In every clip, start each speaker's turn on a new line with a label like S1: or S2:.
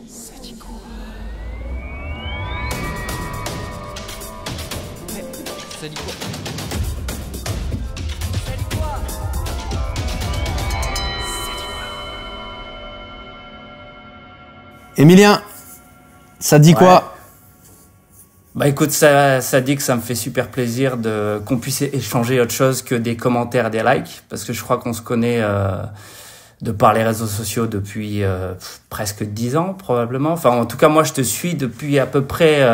S1: Ça dit quoi? Ça dit quoi? Ça dit quoi?
S2: Emilien, ça dit quoi?
S3: Bah écoute, ça dit que ça me fait super plaisir qu'on puisse échanger autre chose que des commentaires, des likes, parce que je crois qu'on se connaît de par les réseaux sociaux depuis presque 10 ans probablement. Enfin, en tout cas, moi je te suis depuis à peu près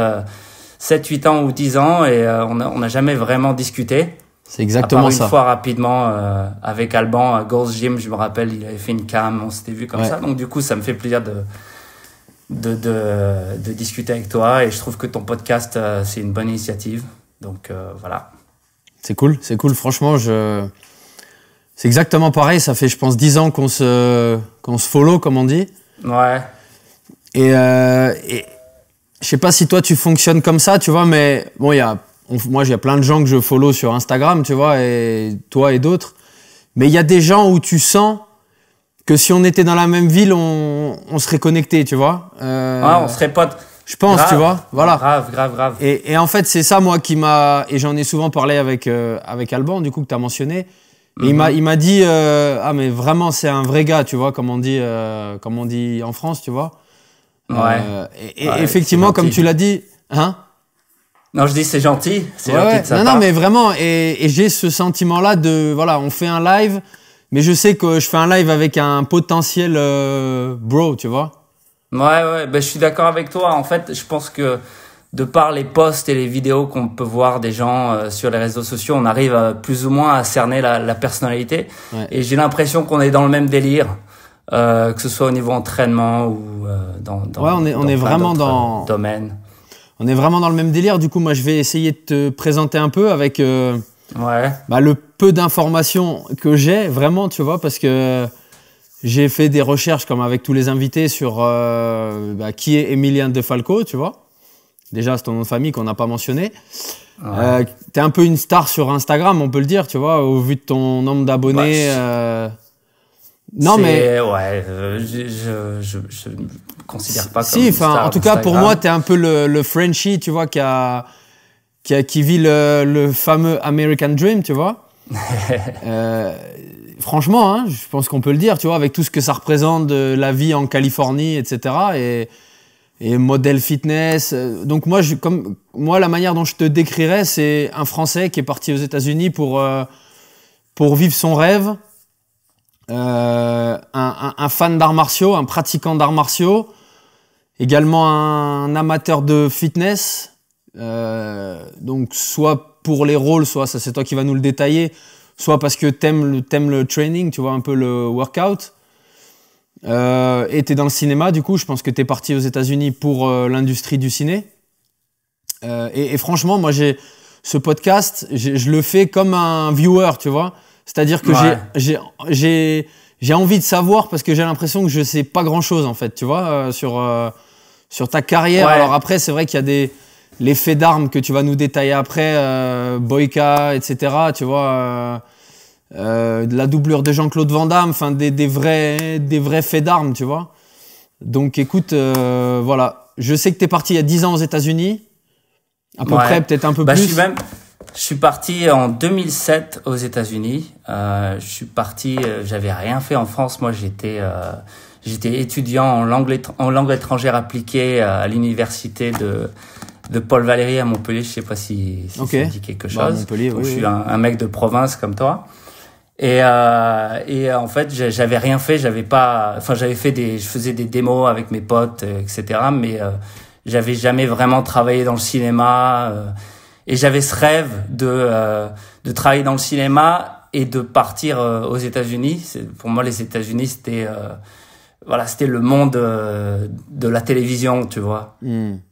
S3: 7-8 ans ou 10 ans et on n'a jamais vraiment discuté.
S2: C'est exactement
S3: à part
S2: ça.
S3: Une fois rapidement avec Alban à Gold's Gym, je me rappelle, il avait fait une cam, on s'était vu comme ça. Donc du coup, ça me fait plaisir de discuter avec toi et je trouve que ton podcast c'est une bonne initiative, donc voilà.
S2: C'est cool. Franchement, c'est exactement pareil. Ça fait, je pense, 10 ans qu'on se follow, comme on dit.
S3: Ouais.
S2: Et je sais pas si toi tu fonctionnes comme ça, tu vois, mais bon, moi, il y a plein de gens que je follow sur Instagram, tu vois, et toi et d'autres. Mais il y a des gens où tu sens que si on était dans la même ville, on serait connectés, tu vois.
S3: On serait potes.
S2: Je pense,
S3: grave,
S2: tu vois. Voilà.
S3: Grave.
S2: Et en fait, c'est ça, moi, qui m'a... Et j'en ai souvent parlé avec Alban, du coup, que tu as mentionné. Et il m'a dit, mais vraiment, c'est un vrai gars, tu vois, comme on dit en France, tu vois.
S3: Ouais.
S2: Et effectivement, comme tu l'as dit... Hein?
S3: Non, je dis c'est gentil. C'est gentil de sa part.
S2: Non, mais vraiment. Et j'ai ce sentiment-là de... Voilà, on fait un live... Mais je sais que je fais un live avec un potentiel bro, tu vois.
S3: Ouais, ben, je suis d'accord avec toi. En fait, je pense que de par les posts et les vidéos qu'on peut voir des gens sur les réseaux sociaux, on arrive plus ou moins à cerner la personnalité. Ouais. Et j'ai l'impression qu'on est dans le même délire, que ce soit au niveau entraînement ou dans
S2: on est vraiment dans
S3: domaines.
S2: On est vraiment dans le même délire. Du coup, moi, je vais essayer de te présenter un peu avec le peu d'informations que j'ai, vraiment, tu vois, parce que j'ai fait des recherches, comme avec tous les invités, sur qui est Emilien De Falco, tu vois. Déjà, c'est ton nom de famille qu'on n'a pas mentionné. Ouais. T'es un peu une star sur Instagram, on peut le dire, tu vois, au vu de ton nombre d'abonnés.
S3: Non, mais... Ouais, je me considère pas comme une star
S2: en tout cas, pour moi, t'es un peu le Frenchie, tu vois, qui vit le fameux American Dream, tu vois. Franchement, hein, je pense qu'on peut le dire, tu vois, avec tout ce que ça représente de la vie en Californie, etc. Et modèle fitness. Donc moi, la manière dont je te décrirais, c'est un Français qui est parti aux États-Unis pour vivre son rêve. Un fan d'arts martiaux, un pratiquant d'arts martiaux, également un amateur de fitness. Donc soit pour les rôles, soit ça c'est toi qui vas nous le détailler, soit parce que t'aimes le training, tu vois, un peu le workout. Et t'es dans le cinéma, du coup, je pense que t'es parti aux États-Unis pour l'industrie du ciné. Et franchement, moi j'ai ce podcast, je le fais comme un viewer, tu vois. C'est-à-dire que j'ai envie de savoir parce que j'ai l'impression que je sais pas grand-chose en fait, tu vois, sur ta carrière. Ouais. Alors après, c'est vrai qu'il y a les faits d'armes que tu vas nous détailler après, Boyka, etc. Tu vois, de la doublure de Jean-Claude Van Damme, enfin des vrais faits d'armes, tu vois. Donc écoute, voilà, je sais que t'es parti il y a 10 ans aux États-Unis, à peu près, peut-être un peu plus.
S3: Je suis parti en 2007 aux États-Unis. Je suis parti, j'avais rien fait en France. Moi, j'étais étudiant en langue étrangère appliquée à l'université de Paul Valéry à Montpellier. Je sais pas si ça dit quelque chose.
S2: Montpellier,
S3: Donc, je suis un mec de province comme toi. Et en fait, j'avais rien fait. Je faisais des démos avec mes potes, etc. Mais j'avais jamais vraiment travaillé dans le cinéma. Et j'avais ce rêve de travailler dans le cinéma et de partir aux États-Unis. Pour moi, les États-Unis, c'était le monde de la télévision, tu vois.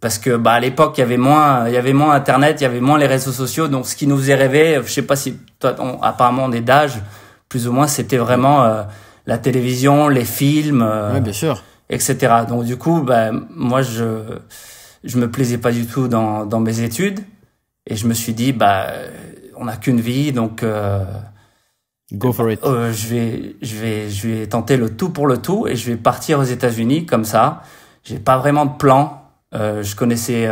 S3: Parce que à l'époque, il y avait moins Internet, il y avait moins les réseaux sociaux. Donc, ce qui nous faisait rêver, je sais pas si toi, apparemment on est d'âge, plus ou moins, c'était vraiment la télévision, les films,
S2: bien sûr,
S3: etc. Donc, du coup, moi, je me plaisais pas du tout dans mes études. Et je me suis dit, on n'a qu'une vie, donc
S2: go for it.
S3: Je vais tenter le tout pour le tout et je vais partir aux États-Unis comme ça. j'ai pas vraiment de plan. Je connaissais,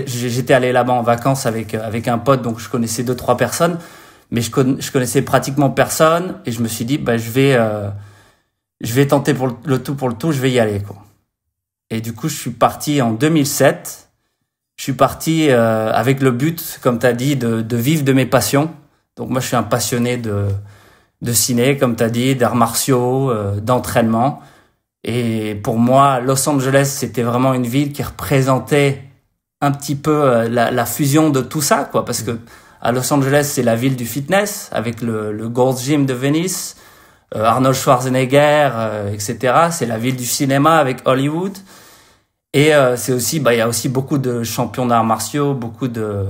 S3: j'étais allé là-bas en vacances avec un pote, donc je connaissais 2-3 personnes, mais je connaissais pratiquement personne, et je me suis dit, je vais tenter pour le tout, je vais y aller, quoi. Et du coup, je suis parti en 2007. Je suis parti avec le but, comme tu as dit, de vivre de mes passions. Donc moi, je suis un passionné de ciné, comme tu as dit, d'arts martiaux, d'entraînement. Et pour moi, Los Angeles, c'était vraiment une ville qui représentait un petit peu la fusion de tout ça, quoi. Parce que à Los Angeles, c'est la ville du fitness, avec le Gold's Gym de Venice, Arnold Schwarzenegger, etc. C'est la ville du cinéma avec Hollywood. Et c'est aussi, il y a aussi beaucoup de champions d'arts martiaux, beaucoup de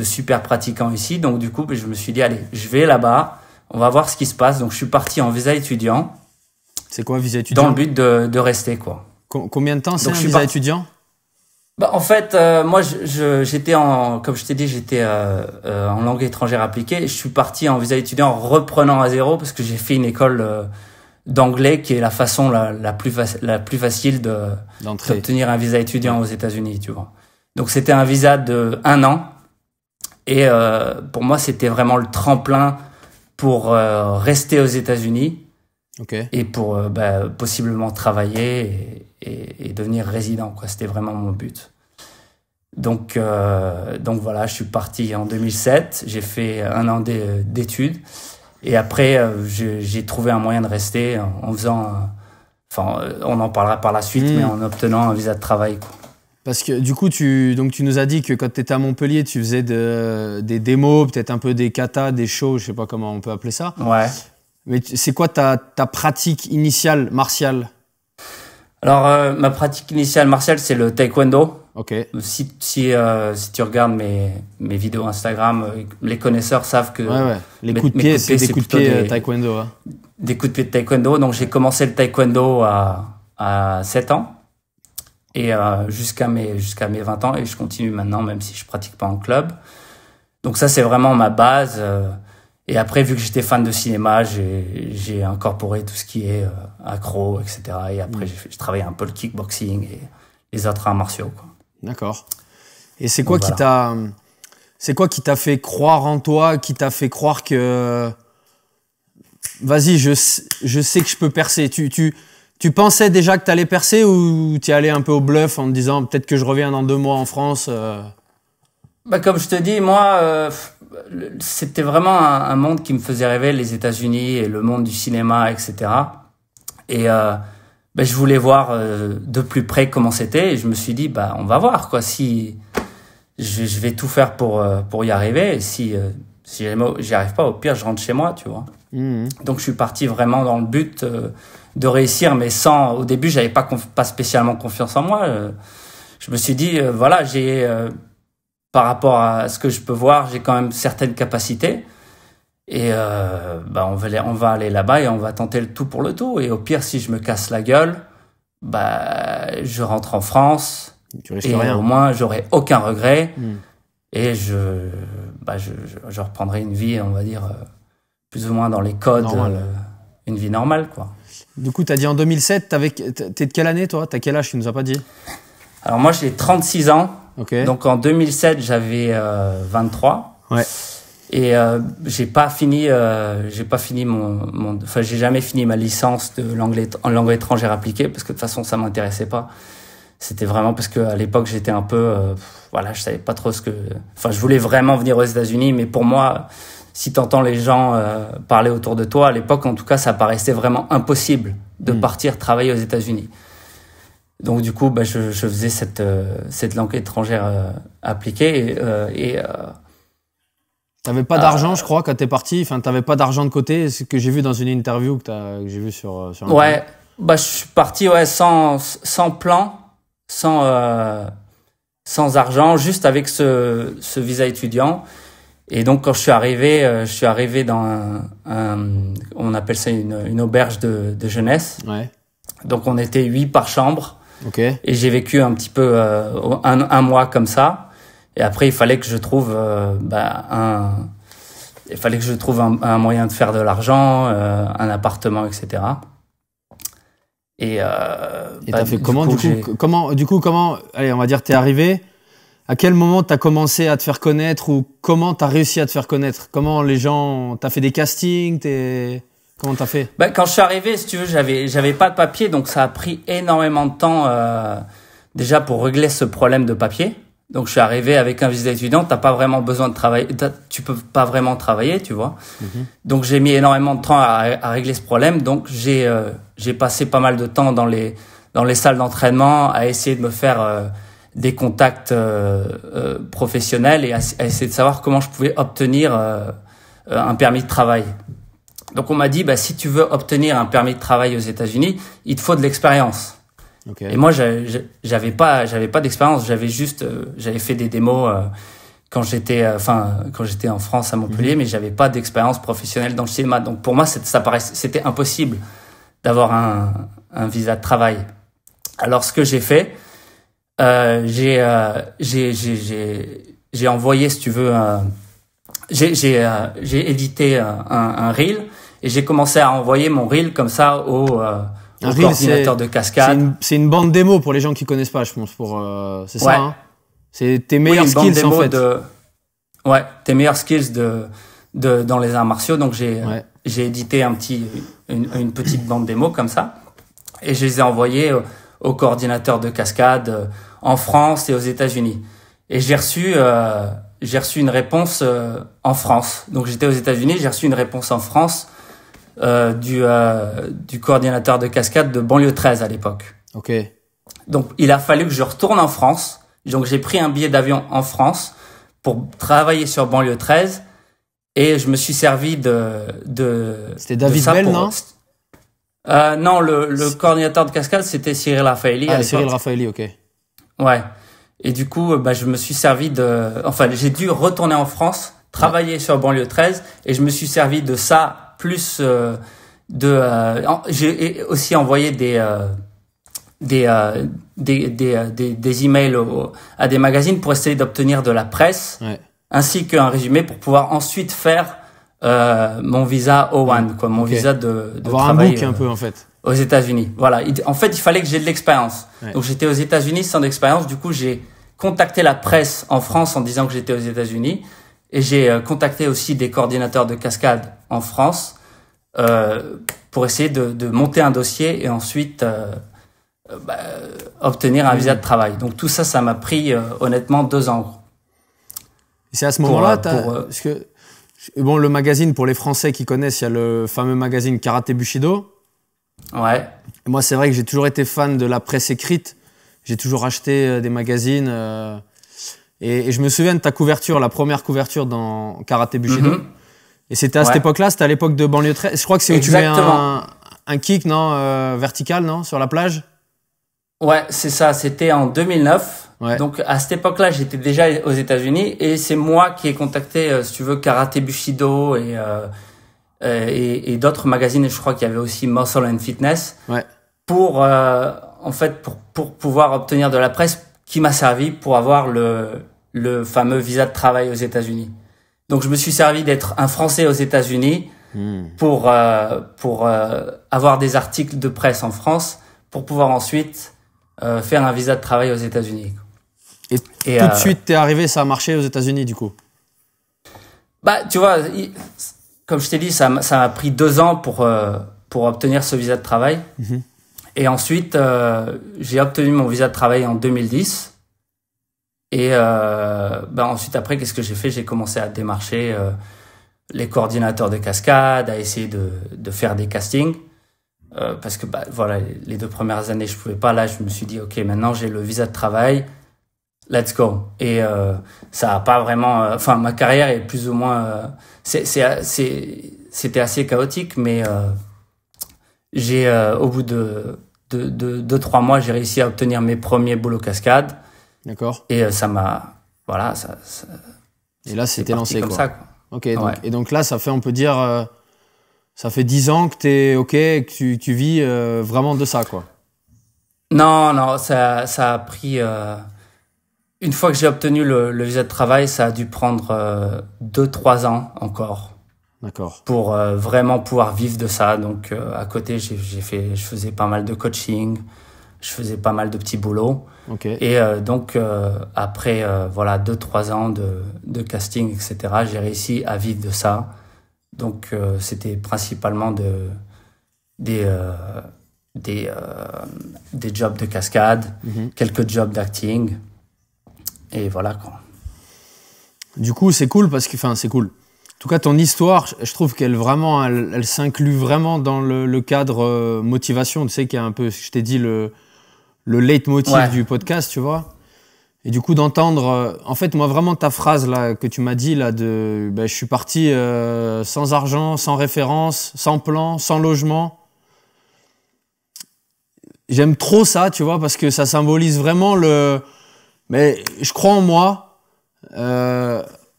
S3: super pratiquants ici. Donc du coup, je me suis dit, allez, je vais là-bas, on va voir ce qui se passe. Donc je suis parti en visa étudiant.
S2: C'est quoi, visa étudiant?
S3: Dans le but de rester, quoi.
S2: Combien de temps c'est un visa étudiant?
S3: En fait, moi, j'étais comme je t'ai dit, j'étais en langue étrangère appliquée. Je suis parti en visa étudiant en reprenant à zéro parce que j'ai fait une école d'anglais qui est la façon la plus facile d'obtenir un visa étudiant aux États-Unis, tu vois. Donc c'était un visa de 1 an et pour moi c'était vraiment le tremplin pour rester aux États-Unis.
S2: Okay.
S3: Et pour possiblement travailler et devenir résident, quoi. C'était vraiment mon but. Donc voilà, je suis parti en 2007. J'ai fait 1 an d'études. Et après, j'ai trouvé un moyen de rester en faisant... on en parlera par la suite, mais en obtenant un visa de travail, quoi.
S2: Parce que du coup, tu nous as dit que quand tu étais à Montpellier, tu faisais des démos, peut-être un peu des katas, des shows, je sais pas comment on peut appeler ça.
S3: Ouais.
S2: Mais c'est quoi ta pratique initiale martiale?
S3: Alors, ma pratique initiale martiale, c'est le taekwondo.
S2: Ok.
S3: Si tu regardes mes vidéos Instagram, les connaisseurs savent que...
S2: Ouais. Les coups de pied, c'est des coups de pied taekwondo. Hein.
S3: Des coups de pied de taekwondo. Donc, j'ai commencé le taekwondo à 7 ans. Et jusqu'à mes 20 ans. Et je continue maintenant, même si je pratique pas en club. Donc, ça, c'est vraiment ma base. Et après, vu que j'étais fan de cinéma, j'ai incorporé tout ce qui est accro, etc. Et après, j'ai travaillé un peu le kickboxing et les autres arts martiaux, quoi.
S2: D'accord. Et c'est quoi qui t'a fait croire en toi, qui t'a fait croire que vas-y, je sais que je peux percer. Tu pensais déjà que t'allais percer ou t'y allais un peu au bluff en te disant peut-être que je reviens dans 2 mois en France
S3: Comme je te dis, moi, c'était vraiment un monde qui me faisait rêver, les États-Unis et le monde du cinéma, etc. Et je voulais voir de plus près comment c'était. Et je me suis dit, on va voir, quoi. Si je vais tout faire pour y arriver. Et si j'y arrive pas, au pire, je rentre chez moi, tu vois. Donc je suis parti vraiment dans le but de réussir, mais au début, j'avais pas spécialement confiance en moi. Je me suis dit, voilà, j'ai par rapport à ce que je peux voir, j'ai quand même certaines capacités. Et on va aller là-bas et on va tenter le tout pour le tout. Et au pire, si je me casse la gueule, je rentre en France.
S2: Tu risques
S3: et
S2: rien.
S3: Au moins, j'aurai aucun regret. Et je reprendrai une vie, on va dire, plus ou moins dans les codes, une vie normale, quoi.
S2: Du coup, tu as dit en 2007, t'es de quelle année, toi? T'as quel âge? Tu nous as pas dit.
S3: Alors moi, j'ai 36 ans.
S2: Okay.
S3: Donc en 2007, j'avais 23.
S2: Ouais.
S3: Et j'ai jamais fini ma licence en langue étrangère appliquée parce que de toute façon ça m'intéressait pas. C'était vraiment parce que à l'époque j'étais un peu je savais pas trop je voulais vraiment venir aux États-Unis, mais pour moi, si t'entends les gens parler autour de toi à l'époque, en tout cas, ça paraissait vraiment impossible de partir travailler aux États-Unis. Donc du coup, je faisais cette langue étrangère appliquée et
S2: t'avais pas d'argent, je crois, quand t'es parti. Enfin, t'avais pas d'argent de côté. C'est ce que j'ai vu dans une interview que j'ai vu sur Internet.
S3: Ouais, je suis parti sans plan, sans argent, juste avec ce visa étudiant. Et donc quand je suis arrivé dans on appelle ça une auberge de jeunesse. Ouais. Donc on était 8 par chambre.
S2: Okay.
S3: Et j'ai vécu un petit peu un mois comme ça. Et après, il fallait que je trouve un moyen de faire de l'argent, un appartement, etc.
S2: Et t'as fait comment comment, allez, on va dire, t'es arrivé. À quel moment t'as commencé à te faire connaître ou comment t'as réussi à te faire connaître? Comment les gens, t'as fait des castings, comment t'as fait?
S3: Quand je suis arrivé, si tu veux, j'avais pas de papier, donc ça a pris énormément de temps, déjà pour régler ce problème de papier. Donc je suis arrivé avec un visa étudiant, t'as pas vraiment besoin de travailler, tu peux pas vraiment travailler, tu vois. Donc j'ai mis énormément de temps à régler ce problème. Donc j'ai passé pas mal de temps dans les salles d'entraînement à essayer de me faire des contacts professionnels et à essayer de savoir comment je pouvais obtenir un permis de travail. Donc on m'a dit si tu veux obtenir un permis de travail aux États-Unis, il te faut de l'expérience. Okay. Et moi j'avais pas d'expérience, j'avais fait des démos quand j'étais en France à Montpellier, mais j'avais pas d'expérience professionnelle dans le cinéma. Donc pour moi c'était impossible d'avoir un visa de travail. Alors ce que j'ai fait, j'ai envoyé, si tu veux, j'ai édité un reel et j'ai commencé à envoyer mon reel comme ça au coordinateur de cascade.
S2: C'est une bande démo pour les gens qui connaissent pas, je pense. C'est ça, hein. C'est tes meilleurs skills en fait.
S3: Tes meilleurs skills dans les arts martiaux. Donc j'ai édité une petite bande démo comme ça et je les ai envoyés au coordinateur de cascade en France et aux États-Unis. Et j'ai reçu une réponse en France. Donc j'étais aux États-Unis, j'ai reçu une réponse en France du coordinateur de cascade de banlieue 13 à l'époque.
S2: Ok.
S3: Donc il a fallu que je retourne en France. Donc j'ai pris un billet d'avion en France pour travailler sur banlieue 13 et je me suis servi
S2: C'était David Bell, non?
S3: Non, le coordinateur de cascade c'était Cyril Raffaelli.
S2: Cyril Raffaelli, ok.
S3: Ouais. Et du coup, je me suis servi j'ai dû retourner en France, travailler sur banlieue 13 et je me suis servi de ça plus j'ai aussi envoyé des emails à des magazines pour essayer d'obtenir de la presse, ainsi qu'un résumé pour pouvoir ensuite faire mon visa O1, quoi, mon visa de
S2: avoir
S3: travail.
S2: Un book un peu en fait.
S3: Aux États-Unis. Voilà. En fait, il fallait que j'ai de l'expérience. Donc j'étais aux États-Unis sans expérience. Du coup, j'ai contacté la presse en France en disant que j'étais aux États-Unis. Et j'ai contacté aussi des coordinateurs de cascade en France pour essayer de monter un dossier et ensuite obtenir un visa de travail. Donc tout ça, ça m'a pris honnêtement 2 ans.
S2: Et c'est à ce moment-là, parce que le magazine pour les Français qui connaissent, il y a le fameux magazine Karaté Bushido.
S3: Ouais.
S2: Et moi, c'est vrai que j'ai toujours été fan de la presse écrite. J'ai toujours acheté des magazines. Et je me souviens de ta couverture, la première couverture dans Karaté Bushido. Et c'était à cette époque-là, c'était à l'époque de banlieue 13. Je crois que c'est où tu mets un kick, non, vertical, non, sur la plage.
S3: Ouais, c'est ça. C'était en 2009. Ouais. Donc à cette époque-là, j'étais déjà aux États-Unis et c'est moi qui ai contacté, si tu veux, Karaté Bushido et d'autres magazines. Et je crois qu'il y avait aussi Muscle and Fitness.
S2: Ouais.
S3: Pour pouvoir obtenir de la presse qui m'a servi pour avoir le fameux visa de travail aux États-Unis. Donc je me suis servi d'être un Français aux États-Unis pour avoir des articles de presse en France pour pouvoir ensuite faire un visa de travail aux États-Unis.
S2: Et tout de suite t'es arrivé, ça a marché aux États-Unis du coup?
S3: Tu vois, comme je t'ai dit, ça m'a pris 2 ans pour obtenir ce visa de travail. Et ensuite, j'ai obtenu mon visa de travail en 2010. Et ensuite, après, qu'est-ce que j'ai fait? J'ai commencé à démarcher les coordinateurs de cascade, à essayer de faire des castings. Parce que voilà, les 2 premières années, je pouvais pas. Là, je me suis dit, ok, maintenant j'ai le visa de travail, let's go. Et ça a pas vraiment. Ma carrière est plus ou moins. C'était assez chaotique, mais au bout de 2-3 mois, j'ai réussi à obtenir mes premiers boulots cascade.
S2: D'accord.
S3: Et ça m'a, voilà, ça.
S2: Et là, c'était lancé
S3: comme
S2: quoi.
S3: Ça, quoi.
S2: Ok. Donc, et donc là, ça fait, on peut dire, ça fait 10 ans que t'es ok, que tu vis vraiment de ça, quoi.
S3: Non, ça a pris. Une fois que j'ai obtenu le visa de travail, ça a dû prendre 2-3 ans encore.
S2: D'accord.
S3: pour vraiment pouvoir vivre de ça. Donc à côté, je faisais pas mal de coaching, je faisais pas mal de petits boulots.
S2: Ok.
S3: Et donc après voilà 2-3 ans de casting, etc., j'ai réussi à vivre de ça. Donc c'était principalement des jobs de cascade, quelques jobs d'acting, et voilà quoi.
S2: Du coup, c'est cool parce que, enfin, c'est cool. En tout cas, ton histoire, je trouve qu'elle vraiment, elle s'inclut vraiment dans le cadre motivation. Tu sais qu'il y a un peu, je t'ai dit, le leitmotiv du podcast, tu vois. Et du coup, d'entendre, en fait, moi, vraiment, ta phrase là que tu m'as dit là je suis parti sans argent, sans référence, sans plan, sans logement. J'aime trop ça, tu vois, parce que ça symbolise vraiment mais je crois en moi.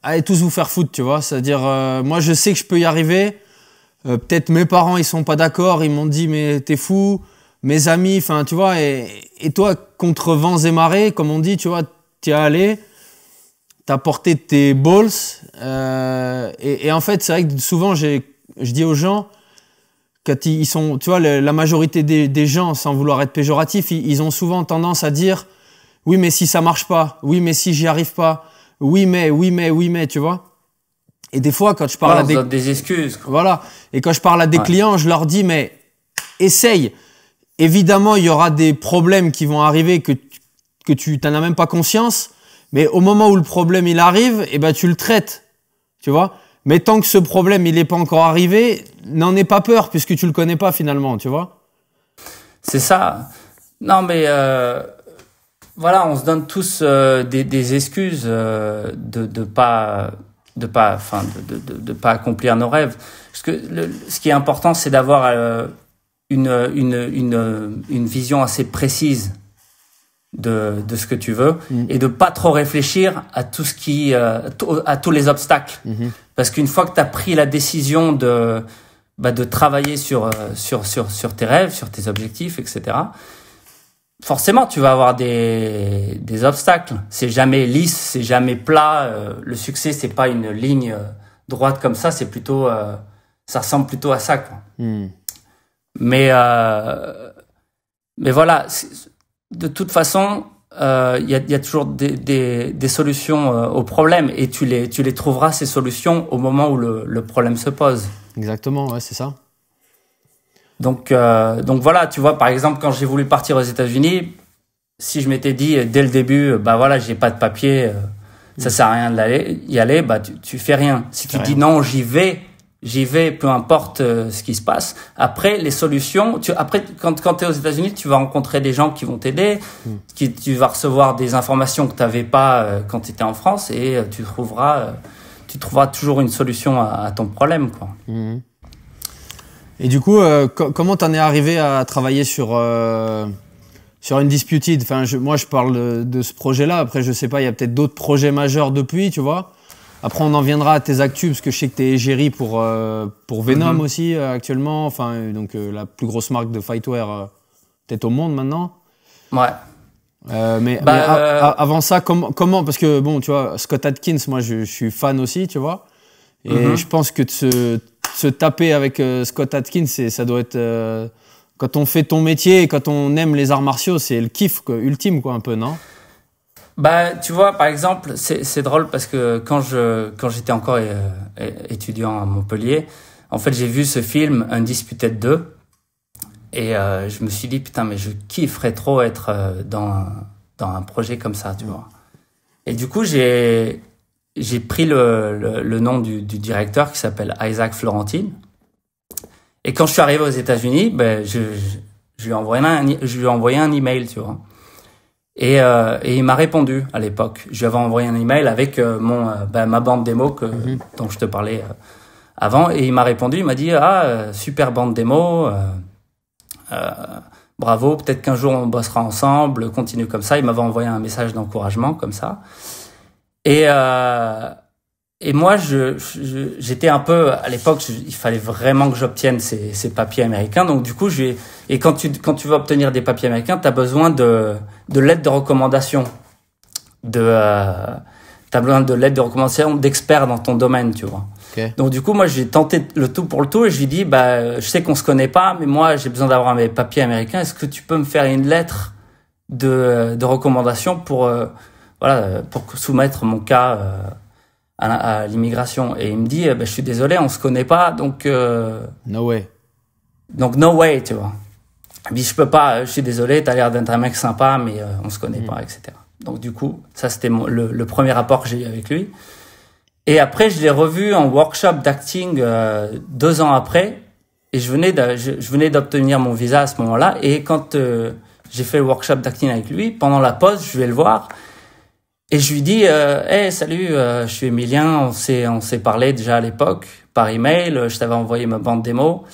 S2: Allez tous vous faire foutre, tu vois. C'est-à-dire, moi, je sais que je peux y arriver. Peut-être mes parents, ils sont pas d'accord. Ils m'ont dit, mais t'es fou. Mes amis, enfin, tu vois. Et toi, contre vents et marées, comme on dit, tu vois, t'y es allé. T'as porté tes balls. Et en fait, c'est vrai que souvent, je dis aux gens, quand ils sont, tu vois, la majorité des gens, sans vouloir être péjoratif, ils ont souvent tendance à dire, oui, mais si ça marche pas. Oui, mais si j'y arrive pas. Oui, mais, tu vois. Et des fois, quand je parle à
S3: des excuses.
S2: Voilà. Et quand je parle à des clients, je leur dis, mais essaye. Évidemment, il y aura des problèmes qui vont arriver que tu t'en as même pas conscience. Mais au moment où le problème, il arrive, eh ben, tu le traites. Tu vois. Mais tant que ce problème, il n'est pas encore arrivé, n'en aie pas peur puisque tu le connais pas finalement, tu vois.
S3: C'est ça. Non, mais, voilà, on se donne tous des excuses de pas accomplir nos rêves. Parce que ce qui est important, c'est d'avoir une vision assez précise de ce que tu veux et de pas trop réfléchir à tout ce qui à tous les obstacles. Parce qu'une fois que tu as pris la décision de travailler sur tes rêves, sur tes objectifs, etc., forcément, tu vas avoir des obstacles. C'est jamais lisse, c'est jamais plat. Le succès, c'est pas une ligne droite comme ça. C'est plutôt, ça ressemble plutôt à ça, quoi. Mais voilà. De toute façon, il y a toujours des solutions aux problèmes et tu les trouveras ces solutions au moment où le problème se pose.
S2: Exactement, ouais, c'est ça.
S3: Donc voilà, tu vois, par exemple, quand j'ai voulu partir aux États-Unis, si je m'étais dit dès le début, voilà, j'ai pas de papier, ça sert à rien d'y aller, tu fais rien. Si tu dis non, j'y vais, peu importe ce qui se passe. Après, les solutions, quand t'es aux États-Unis, tu vas rencontrer des gens qui vont t'aider, tu vas recevoir des informations que t'avais pas quand t'étais en France, et tu trouveras toujours une solution à ton problème, quoi.
S2: Et du coup, comment t'en es arrivé à travailler sur Undisputed? Enfin, moi, je parle de ce projet-là. Après, je sais pas, il y a peut-être d'autres projets majeurs depuis, tu vois. Après, on en viendra à tes actus, parce que je sais que t'es égérie pour Venom aussi, actuellement. Enfin, donc, la plus grosse marque de fightwear, peut-être au monde maintenant.
S3: Ouais.
S2: Mais avant ça, comment, parce que bon, tu vois, Scott Adkins, moi, je suis fan aussi, tu vois. Et je pense que se taper avec Scott Adkins, ça doit être quand on fait ton métier et quand on aime les arts martiaux, c'est le kiff quoi, ultime quoi, un peu, non?
S3: Tu vois, par exemple, c'est drôle parce que quand j'étais encore étudiant à Montpellier, en fait, j'ai vu ce film Undisputed 2 et je me suis dit putain, mais je kifferais trop être dans un projet comme ça, tu vois. Et du coup, j'ai pris le nom du directeur qui s'appelle Isaac Florentine. Et quand je suis arrivé aux États-Unis, je lui ai envoyé un email, tu vois. Et il m'a répondu à l'époque. Je lui avais envoyé un email avec ma bande démo dont je te parlais avant. Et il m'a répondu, il m'a dit super bande démo, bravo, peut-être qu'un jour on bossera ensemble, continue comme ça. Il m'avait envoyé un message d'encouragement comme ça. Et moi, j'étais un peu, à l'époque, il fallait vraiment que j'obtienne ces papiers américains. Donc, du coup, et quand tu veux obtenir des papiers américains, t'as besoin de lettres de recommandation. T'as besoin de lettres de recommandation d'experts dans ton domaine, tu vois.
S2: Ok.
S3: Donc du coup, moi, j'ai tenté le tout pour le tout et je lui dis, je sais qu'on se connaît pas, mais moi, j'ai besoin d'avoir mes papiers américains. Est-ce que tu peux me faire une lettre de recommandation pour soumettre mon cas à l'immigration? Et il me dit, je suis désolé, on se connaît pas, donc
S2: No way.
S3: no way, tu vois. Il me dit, je peux pas, je suis désolé, t'as l'air d'être un mec sympa, mais on se connaît pas, etc. Donc du coup, ça c'était le premier rapport que j'ai eu avec lui. Et après, je l'ai revu en workshop d'acting 2 ans après. Et je venais d'obtenir mon visa à ce moment-là. Et quand j'ai fait le workshop d'acting avec lui, pendant la pause, je vais le voir. Et je lui dis, hey, salut, je suis Emilien. On s'est parlé déjà à l'époque par email. Je t'avais envoyé ma bande démo.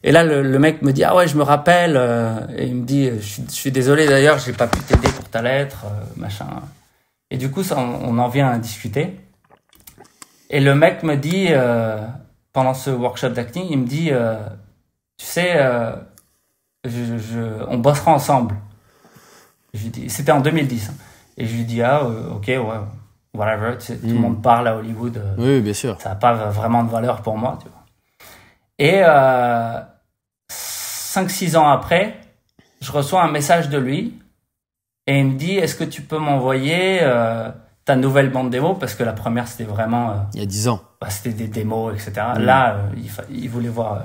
S3: Et là, le mec me dit, ah ouais, je me rappelle. Et il me dit, je suis désolé d'ailleurs, j'ai pas pu t'aider pour ta lettre, machin. Et du coup, ça, on en vient à discuter. Et le mec me dit, pendant ce workshop d'acting, il me dit, tu sais, on bossera ensemble. Je lui dis, c'était en 2010. Hein. Et je lui dis, ok, ouais, whatever. Tu sais, tout le monde parle à Hollywood.
S2: Oui, bien sûr.
S3: Ça n'a pas vraiment de valeur pour moi, tu vois. Et 5-6 ans après, je reçois un message de lui et il me dit, est-ce que tu peux m'envoyer ta nouvelle bande démo? Parce que la première, c'était vraiment...
S2: il y a 10 ans.
S3: C'était des démos, etc. Là, il voulait voir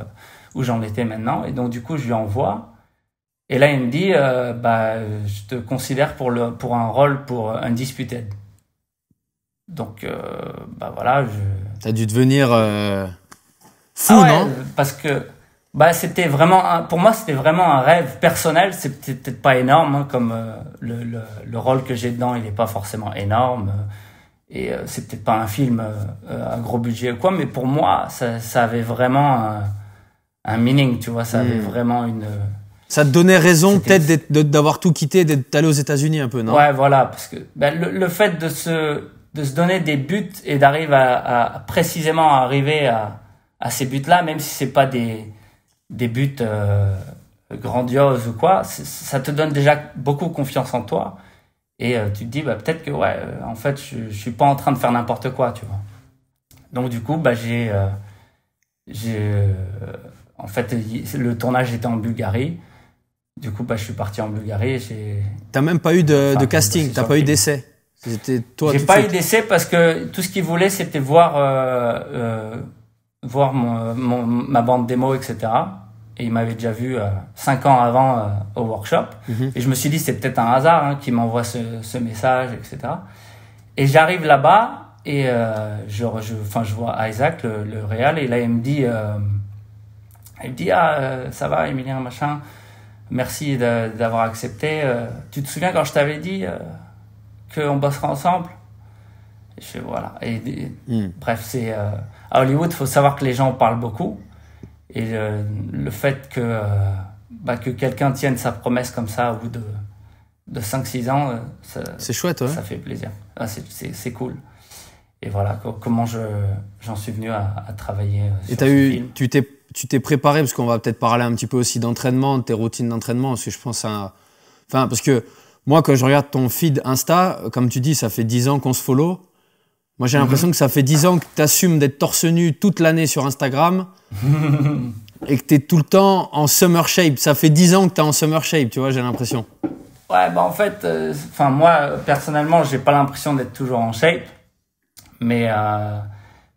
S3: où j'en étais maintenant. Et donc, du coup, je lui envoie. Et là, il me dit, je te considère pour un rôle pour Undisputed. Donc, voilà.
S2: T'as dû devenir fou, non?
S3: Parce que c'était vraiment pour moi, c'était vraiment un rêve personnel. C'est peut-être pas énorme, hein, comme le rôle que j'ai dedans, il est pas forcément énorme. Et c'est peut-être pas un film à gros budget ou quoi, mais pour moi, ça avait vraiment un meaning, tu vois. Ça avait vraiment une...
S2: Ça te donnait raison peut-être d'avoir tout quitté, d'aller aux États-Unis un peu, non?
S3: Ouais, voilà, parce que le fait de se donner des buts et d'arriver à précisément arriver à ces buts-là, même si c'est pas des buts grandioses ou quoi, ça te donne déjà beaucoup confiance en toi. Et tu te dis, peut-être que, en fait, je suis pas en train de faire n'importe quoi, tu vois. Donc, du coup, en fait, le tournage était en Bulgarie. Du coup, je suis parti en Bulgarie.
S2: T'as même pas eu de casting, t'as pas eu d'essai. C'était toi.
S3: J'ai pas eu d'essai parce que tout ce qu'il voulait, c'était voir ma bande démo, etc. Et il m'avait déjà vu 5 ans avant au workshop. Et je me suis dit, c'est peut-être un hasard qui m'envoie ce message, etc. Et j'arrive là-bas et je vois Isaac, le réal, et là il me dit, ça va, Emilien, machin. Merci d'avoir accepté. Tu te souviens quand je t'avais dit qu'on bossera ensemble? Et je fais, voilà. Bref, c'est à Hollywood, il faut savoir que les gens parlent beaucoup. Et le fait que quelqu'un tienne sa promesse comme ça au bout de 5-6 ans,
S2: c'est chouette, ouais.
S3: Ça fait plaisir. C'est cool. Et voilà comment j'en suis venu à travailler sur ce film.
S2: Tu t'es préparé, parce qu'on va peut-être parler un petit peu aussi d'entraînement, de tes routines d'entraînement, parce que je pense parce que moi, quand je regarde ton feed Insta, comme tu dis, ça fait 10 ans qu'on se follow. Moi, j'ai l'impression que ça fait 10 ans que tu assumes d'être torse nu toute l'année sur Instagram et que tu es tout le temps en summer shape. Ça fait 10 ans que tu es en summer shape, tu vois, j'ai l'impression.
S3: Ouais, en fait, moi, personnellement, j'ai pas l'impression d'être toujours en shape. Mais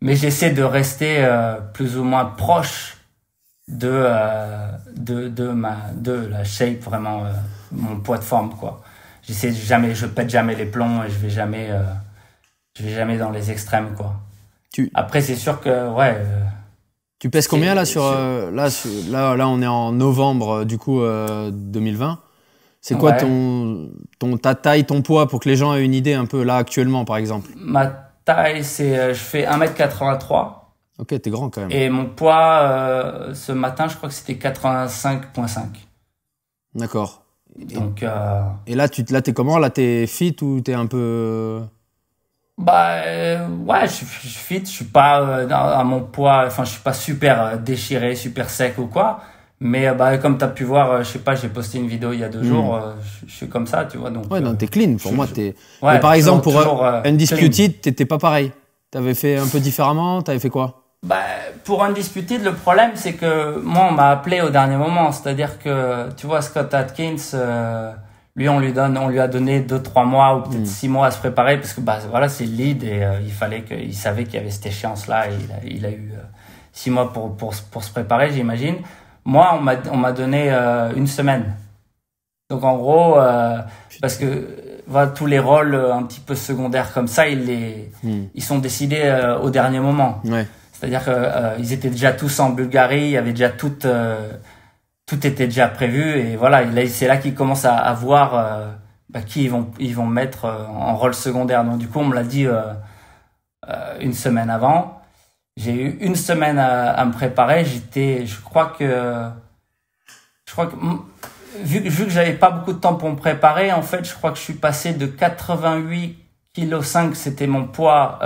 S3: j'essaie de rester plus ou moins proche de la shape, vraiment, mon poids de forme, quoi. Je pète jamais les plombs et je vais jamais dans les extrêmes, quoi. Après, c'est sûr que,
S2: tu pèses combien là là, on est en novembre, du coup, 2020. C'est quoi ta taille, ton poids, pour que les gens aient une idée un peu, là, actuellement, par exemple?
S3: Ma taille, je fais 1m83.
S2: Ok, t'es grand quand même.
S3: Et mon poids, ce matin, je crois que c'était 85,5.
S2: D'accord.
S3: Donc,
S2: et là, t'es comment? Là, t'es fit ou t'es un peu...
S3: je suis fit. Je suis pas à mon poids. Enfin, je suis pas super déchiré, super sec ou quoi. Mais comme t'as pu voir, je sais pas, j'ai posté une vidéo il y a 2 jours. Je suis comme ça, tu vois. Donc,
S2: non, t'es clean. Pour moi, t'es. Mais par exemple, pour Undisputed, t'étais pas pareil. T'avais fait un peu différemment. T'avais fait quoi?
S3: Bah, pour Undisputed, le problème, c'est que moi, on m'a appelé au dernier moment. C'est-à-dire que, tu vois, Scott Atkins, lui, on lui a donné 2-3 mois ou peut-être 6 mois à se préparer parce que, bah, voilà, c'est le lead et il savait qu'il y avait cette échéance-là et il a eu 6 mois pour se préparer, j'imagine. Moi, on m'a donné 1 semaine. Donc, en gros, parce que, voilà, tous les rôles un petit peu secondaires comme ça, ils sont décidés au dernier moment.
S2: Ouais.
S3: C'est-à-dire que ils étaient déjà tous en Bulgarie, il y avait déjà tout était déjà prévu et voilà, c'est là qu'ils commencent à voir qui ils vont mettre en rôle secondaire. Donc du coup, on me l'a dit 1 semaine avant. J'ai eu 1 semaine à me préparer. Je crois que vu que j'avais pas beaucoup de temps pour me préparer, en fait, je crois que je suis passé de 88,5 kg, c'était mon poids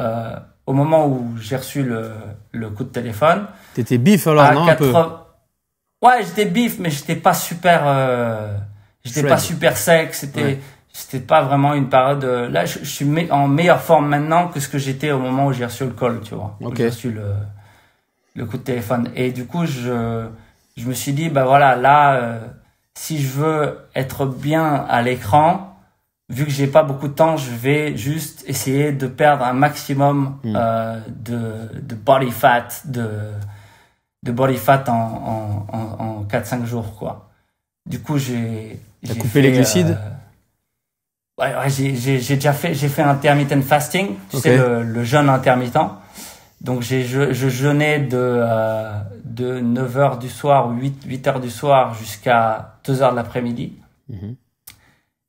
S3: au moment où j'ai reçu le coup de téléphone.
S2: T'étais bif alors, non, un peu?
S3: Ouais, j'étais bif, mais j'étais pas super sec. C'était pas vraiment une période. Là, je suis en meilleure forme maintenant que ce que j'étais au moment où j'ai reçu le call, tu vois.
S2: Okay.
S3: Où j'ai reçu le coup de téléphone. Et du coup, je me suis dit, bah voilà, là, si je veux être bien à l'écran, vu que j'ai pas beaucoup de temps, je vais juste essayer de perdre un maximum de body fat, de body fat en 4-5 jours, quoi. Du coup, j'ai
S2: coupé les glucides.
S3: Ouais, j'ai fait un intermittent fasting, tu sais, le jeûne intermittent. Donc je jeûnais de 9h du soir ou 8h du soir jusqu'à 2h de l'après-midi.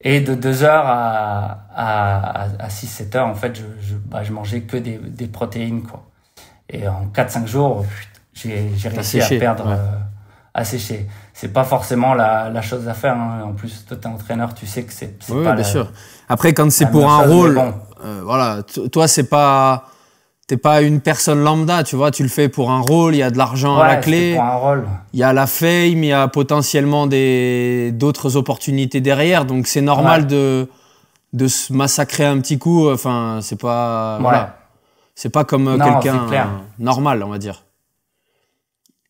S3: Et de 2h à 6-7h, en fait, je mangeais que des protéines, quoi. Et en 4-5 jours, j'ai réussi à perdre, à sécher. C'est pas forcément la chose à faire, hein. En plus, toi, t'es entraîneur, tu sais que c'est
S2: oui,
S3: pas
S2: bien sûr. Après, quand c'est pour un rôle, voilà, toi, t'es pas une personne lambda, tu vois, tu le fais pour un rôle, il y a de l'argent à la clé.
S3: Pour un rôle.
S2: Il y a la fame, il y a potentiellement d'autres opportunités derrière, donc c'est normal de se massacrer un petit coup. Enfin, c'est pas, voilà. C'est pas comme quelqu'un normal, on va dire.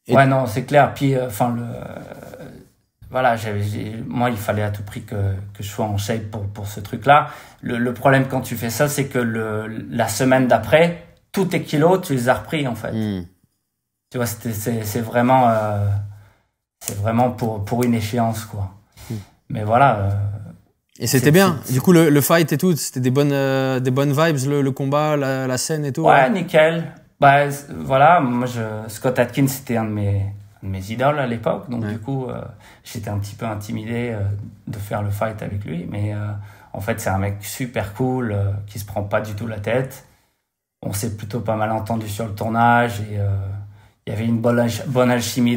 S3: Ouais, non, c'est clair. Puis, voilà, moi, il fallait à tout prix que je sois en shape pour ce truc-là. Le problème quand tu fais ça, c'est que la semaine d'après, tous tes kilos, tu les as repris, en fait. Tu vois, c'est vraiment pour une échéance, quoi. Mais voilà.
S2: Et c'était bien. Du coup, le fight et tout, c'était des bonnes vibes, le combat, la scène et tout.
S3: Ouais, nickel. Bah, voilà, moi, Scott Atkins, c'était un de mes idoles à l'époque. Donc, du coup, j'étais un petit peu intimidé de faire le fight avec lui. Mais en fait, c'est un mec super cool, qui se prend pas du tout la tête. On s'est plutôt pas mal entendu sur le tournage et il y avait une bonne alchimie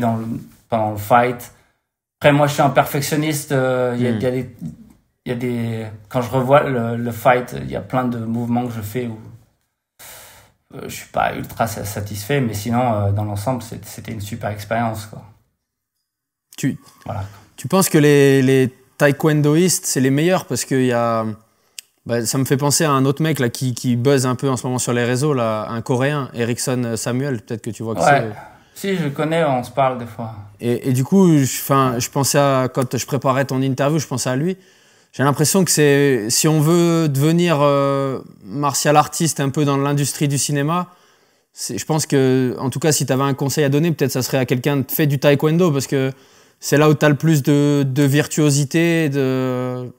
S3: pendant le fight. Après, moi, je suis un perfectionniste. Il y a des quand je revois le fight, il y a plein de mouvements que je fais où je suis pas ultra satisfait, mais sinon, dans l'ensemble, c'était une super expérience, quoi.
S2: Tu penses que les taekwondoïstes, c'est les meilleurs parce qu'il y a... ça me fait penser à un autre mec là, qui buzz un peu en ce moment sur les réseaux, là, un Coréen, Erickson Samuel, peut-être que tu vois que c'est...
S3: Si, je connais, on se parle des fois.
S2: Et du coup, je pensais quand je préparais ton interview, je pensais à lui. J'ai l'impression que si on veut devenir martial artiste un peu dans l'industrie du cinéma, je pense que, en tout cas, si tu avais un conseil à donner, peut-être ça serait à quelqu'un qui fait du taekwondo, parce que c'est là où tu as le plus de virtuosité, de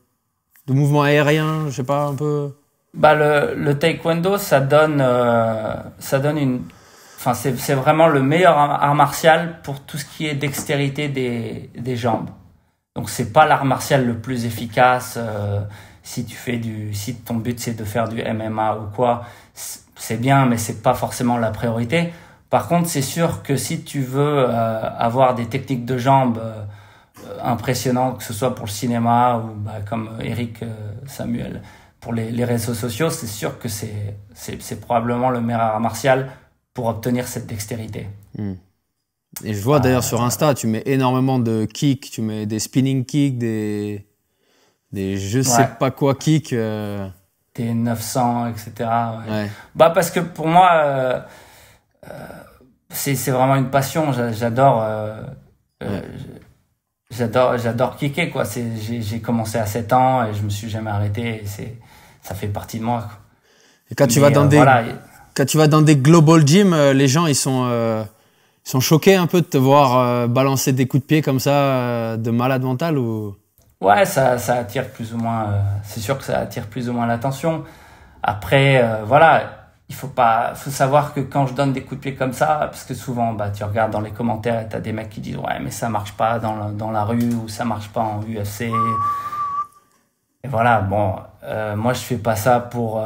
S2: mouvements aériens, je sais pas, un peu.
S3: Bah, le taekwondo, ça donne une... Enfin, c'est vraiment le meilleur art martial pour tout ce qui est dextérité des jambes. Donc c'est pas l'art martial le plus efficace. Si ton but c'est de faire du MMA ou quoi, c'est bien, mais c'est pas forcément la priorité. Par contre, c'est sûr que si tu veux avoir des techniques de jambes impressionnantes, que ce soit pour le cinéma ou comme Eric Samuel pour les réseaux sociaux, c'est sûr que c'est probablement le meilleur art martial pour obtenir cette dextérité.
S2: Et je vois d'ailleurs sur Insta, tu mets énormément de kicks, tu mets des spinning kicks, des je sais pas quoi kicks. Des
S3: 900, etc. Ouais. Bah parce que pour moi, c'est vraiment une passion. J'adore
S2: Ouais.
S3: j'adore kicker, quoi. J'ai commencé à 7 ans et je me suis jamais arrêté. Et ça fait partie de moi, quoi.
S2: Et quand tu vas dans des
S3: voilà.
S2: quand tu vas dans des global gym, les gens ils sont choqués un peu de te voir balancer des coups de pied comme ça de malade mental ou
S3: Ouais, ça attire plus ou moins. C'est sûr que ça attire plus ou moins l'attention. Après, voilà, faut savoir que quand je donne des coups de pied comme ça, parce que souvent, bah, tu regardes dans les commentaires, t'as des mecs qui disent ouais, mais ça marche pas dans la rue ou ça marche pas en UFC. Et voilà, bon, moi je fais pas ça pour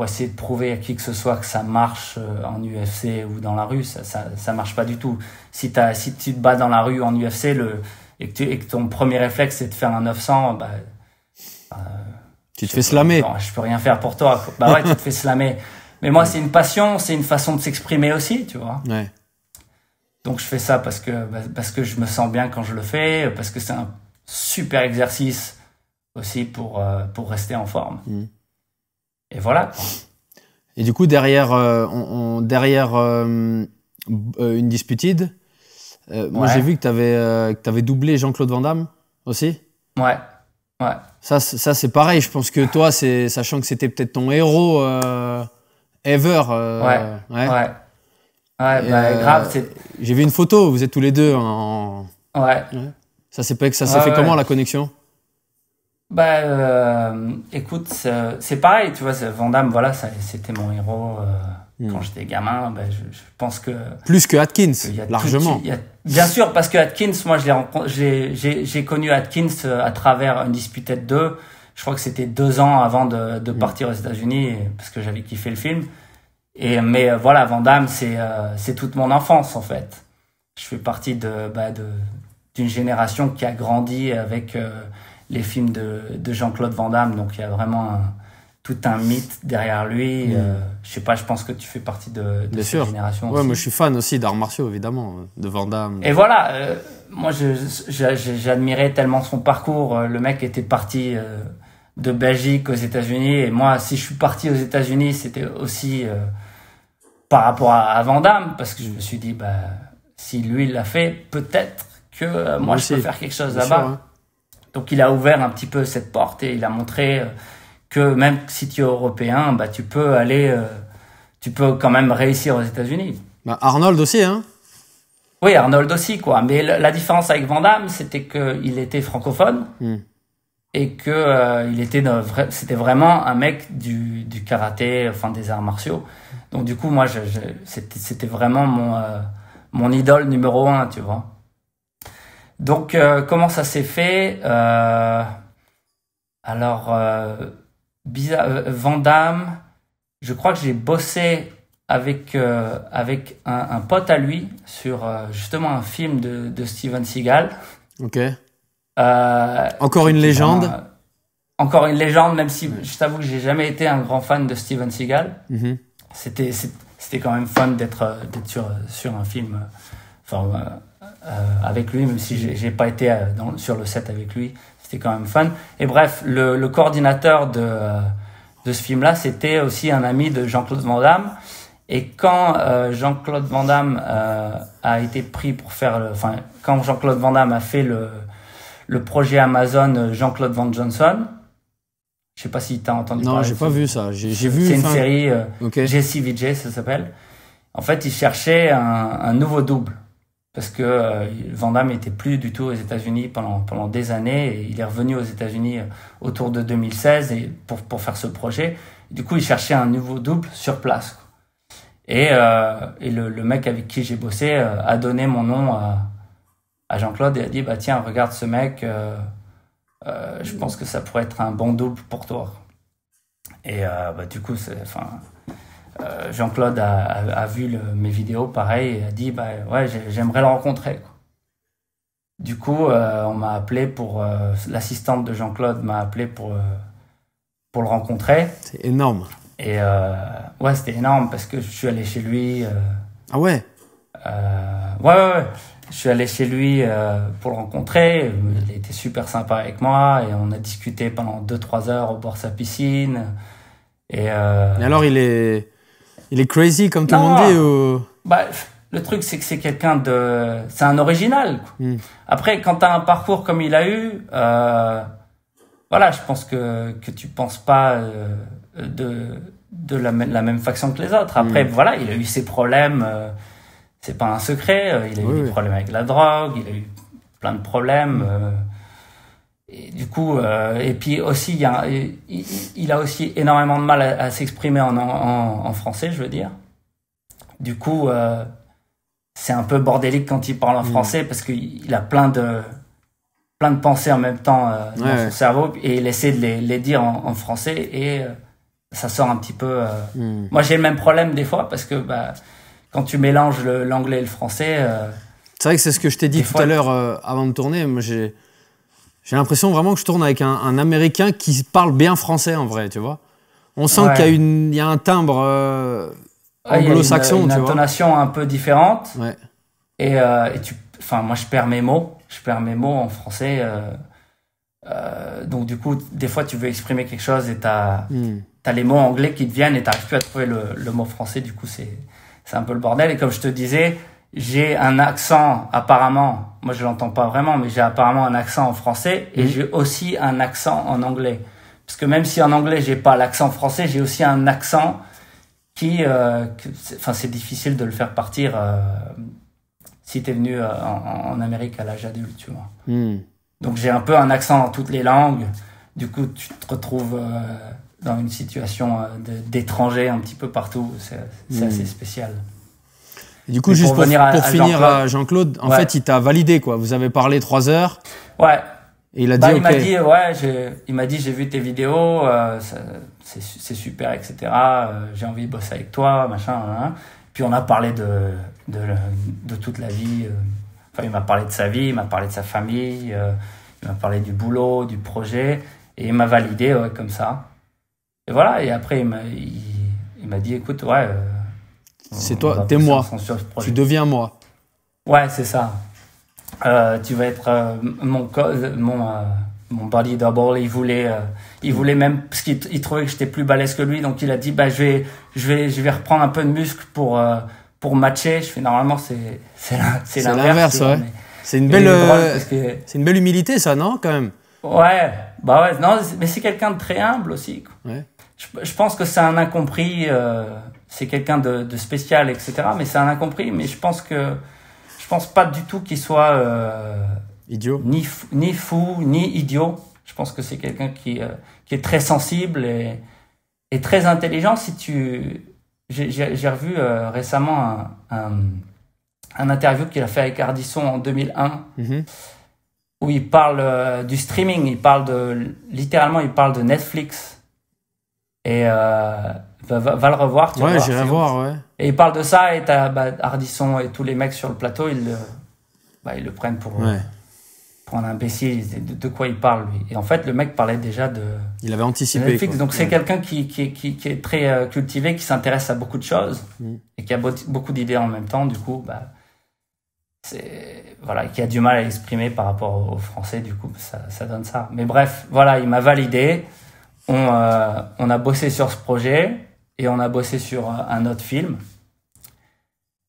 S3: essayer de prouver à qui que ce soit que ça marche en UFC ou dans la rue. Ça marche pas du tout. Si tu te bats dans la rue en UFC, et que ton premier réflexe c'est de faire un 900, bah,
S2: tu te fais slammer.
S3: Non, je peux rien faire pour toi, quoi. Bah ouais, tu te fais slammer. Mais moi, c'est une passion, c'est une façon de s'exprimer aussi, tu vois.
S2: Ouais.
S3: Donc je fais ça parce que je me sens bien quand je le fais, parce que c'est un super exercice aussi pour rester en forme. Et voilà, quoi.
S2: Et du coup derrière une Disputed, moi
S3: Ouais.
S2: j'ai vu que t'avais doublé Jean-Claude Van Damme aussi.
S3: Ouais.
S2: Ça c'est pareil, je pense que toi sachant que c'était peut-être ton héros ever.
S3: Ouais,
S2: Et,
S3: bah, grave,
S2: j'ai vu une photo, vous êtes tous les deux
S3: ouais.
S2: Ça s'est fait comment la connexion?
S3: Bah, écoute, c'est pareil, tu vois, Van Damme, voilà, c'était mon héros quand j'étais gamin. Bah, je pense que
S2: plus que Atkins, largement.
S3: Bien sûr, parce que Atkins, moi, j'ai connu Atkins à travers Undisputed 2. Je crois que c'était 2 ans avant de partir aux États-Unis, parce que j'avais kiffé le film. Mais voilà, Van Damme, c'est toute mon enfance, en fait. Je fais partie d'une génération qui a grandi avec les films de Jean-Claude Van Damme, donc il y a vraiment tout un mythe derrière lui. Je sais pas, je pense que tu fais partie de cette génération
S2: ouais,
S3: aussi.
S2: moi je suis fan aussi d'arts martiaux, évidemment, de Van Damme.
S3: Et voilà, moi j'admirais tellement son parcours. Le mec était parti de Belgique aux États-Unis, et moi, si je suis parti aux États-Unis, c'était aussi par rapport à Van Damme, parce que je me suis dit, bah, si lui il l'a fait, peut-être que moi je peux faire quelque chose là-bas.
S2: Sûr, hein.
S3: Donc il a ouvert un petit peu cette porte et il a montré que même si tu es européen, bah, tu peux quand même réussir aux États-Unis.
S2: Bah, Arnold aussi, hein.
S3: Oui, Arnold aussi, quoi. Mais la différence avec Van Damme, c'était qu'il était francophone et que c'était vraiment un mec du karaté, enfin des arts martiaux. Donc du coup, moi, c'était vraiment mon idole numéro 1, tu vois. Donc comment ça s'est fait Alors Van Damme, je crois que j'ai bossé avec un pote à lui sur justement un film de Steven Seagal.
S2: Ok. Encore une légende.
S3: Encore une légende, même si je t'avoue que j'ai jamais été un grand fan de Steven Seagal. C'était quand même fun d'être sur un film, avec lui, même si j'ai pas été sur le set avec lui. C'était quand même fun. Et bref, le coordinateur de ce film-là, c'était aussi un ami de Jean-Claude Van Damme. Et quand Jean-Claude Van Damme a été pris pour faire, quand Jean-Claude Van Damme a fait le projet Amazon Jean-Claude Van Johnson, je sais pas si tu as entendu parler.
S2: Non, j'ai pas vu ça. J'ai vu.
S3: C'est une série
S2: okay.
S3: JCVJ, ça s'appelle. En fait, il cherchait un nouveau double. Parce que Van Damme était plus du tout aux États-Unis pendant des années, et il est revenu aux États-Unis autour de 2016 et pour faire ce projet. Du coup, il cherchait un nouveau double sur place. Et le mec avec qui j'ai bossé a donné mon nom à Jean-Claude et a dit, bah tiens, regarde ce mec, je pense que ça pourrait être un bon double pour toi. Et du coup, Jean-Claude a vu mes vidéos, pareil, et a dit, bah ouais, j'aimerais le rencontrer, quoi. Du coup, on m'a appelé l'assistante de Jean-Claude m'a appelé pour le rencontrer.
S2: C'est énorme.
S3: Et ouais, c'était énorme parce que je suis allé chez lui.
S2: Ah ouais.
S3: Ouais. Je suis allé chez lui pour le rencontrer. Il était super sympa avec moi et on a discuté pendant 2-3 heures au bord de sa piscine. Et
S2: alors il est Il est crazy comme tout le
S3: Non.
S2: monde dit ou...
S3: Bah, le truc, c'est que c'est quelqu'un de... C'est un original. Quoi. Après, quand t'as un parcours comme il a eu, voilà, je pense que tu penses pas de la même façon que les autres. Après, voilà, il a eu ses problèmes. C'est pas un secret. Il a eu des problèmes avec la drogue. Il a eu plein de problèmes. Et du coup, et puis aussi, il a aussi énormément de mal à s'exprimer en français, je veux dire. Du coup, c'est un peu bordélique quand il parle en français parce qu'il a plein de pensées en même temps dans son cerveau et il essaie de les dire en français et ça sort un petit peu. Moi, j'ai le même problème des fois parce que quand tu mélanges l'anglais et le français.
S2: C'est vrai que c'est ce que je t'ai dit tout à l'heure avant de tourner. Moi, j'ai l'impression vraiment que je tourne avec un Américain qui parle bien français en vrai, tu vois. On sent qu'il y a un timbre anglo-saxon, tu vois.
S3: Une intonation un peu différente.
S2: Ouais.
S3: Et moi, je perds mes mots. Je perds mes mots en français. Donc, du coup, des fois, tu veux exprimer quelque chose et t'as les mots anglais qui te viennent et t'arrives plus à trouver le mot français. Du coup, c'est un peu le bordel. Et comme je te disais, j'ai un accent, apparemment. Moi, je l'entends pas vraiment, mais j'ai apparemment un accent en français et j'ai aussi un accent en anglais. Parce que même si en anglais, j'ai pas l'accent français, j'ai aussi un accent c'est difficile de le faire partir si t'es venu en Amérique à l'âge adulte, tu vois. Donc j'ai un peu un accent dans toutes les langues. Du coup, tu te retrouves dans une situation d'étranger un petit peu partout. C'est assez spécial.
S2: Et du coup, juste pour finir à Jean-Claude, en fait, il t'a validé, quoi. Vous avez parlé 3 heures.
S3: Ouais.
S2: Et il a dit,
S3: il m'a dit, j'ai vu tes vidéos, c'est super, etc. J'ai envie de bosser avec toi, machin. Puis on a parlé de toute la vie. Il m'a parlé de sa vie, il m'a parlé de sa famille, il m'a parlé du boulot, du projet, et il m'a validé comme ça. Et voilà. Et après, il m'a dit, écoute,
S2: c'est toi, t'es moi. Tu deviens moi.
S3: Ouais, c'est ça. Tu vas être mon body double. Il voulait même parce qu'il trouvait que j'étais plus balèze que lui, donc il a dit je vais reprendre un peu de muscle pour matcher. Je fais normalement c'est l'inverse.
S2: Ouais. C'est une belle humilité, ça, non, quand même.
S3: Ouais, non, mais c'est quelqu'un de très humble aussi, quoi. Ouais. Je pense que c'est un incompris. C'est quelqu'un de spécial, etc. Mais c'est un incompris. Mais je pense pas du tout qu'il soit
S2: idiot,
S3: ni fou, ni idiot. Je pense que c'est quelqu'un qui est très sensible et très intelligent. J'ai revu récemment un interview qu'il a fait avec Ardisson en 2001, où il parle du streaming. Littéralement, il parle de Netflix. Et va le revoir.
S2: Ouais, j'irai voir, ouais.
S3: Et il parle de ça, et t'as Ardisson et tous les mecs sur le plateau, ils le prennent pour un imbécile. De quoi il parle, lui. Et en fait, le mec parlait déjà
S2: il avait anticipé.
S3: De Netflix. Donc c'est quelqu'un qui est très cultivé, qui s'intéresse à beaucoup de choses et qui a beaucoup d'idées en même temps. Du coup, qui a du mal à l'exprimer par rapport aux Français. Du coup, ça donne ça. Mais bref, voilà, il m'a validé. On a bossé sur ce projet et on a bossé sur un autre film.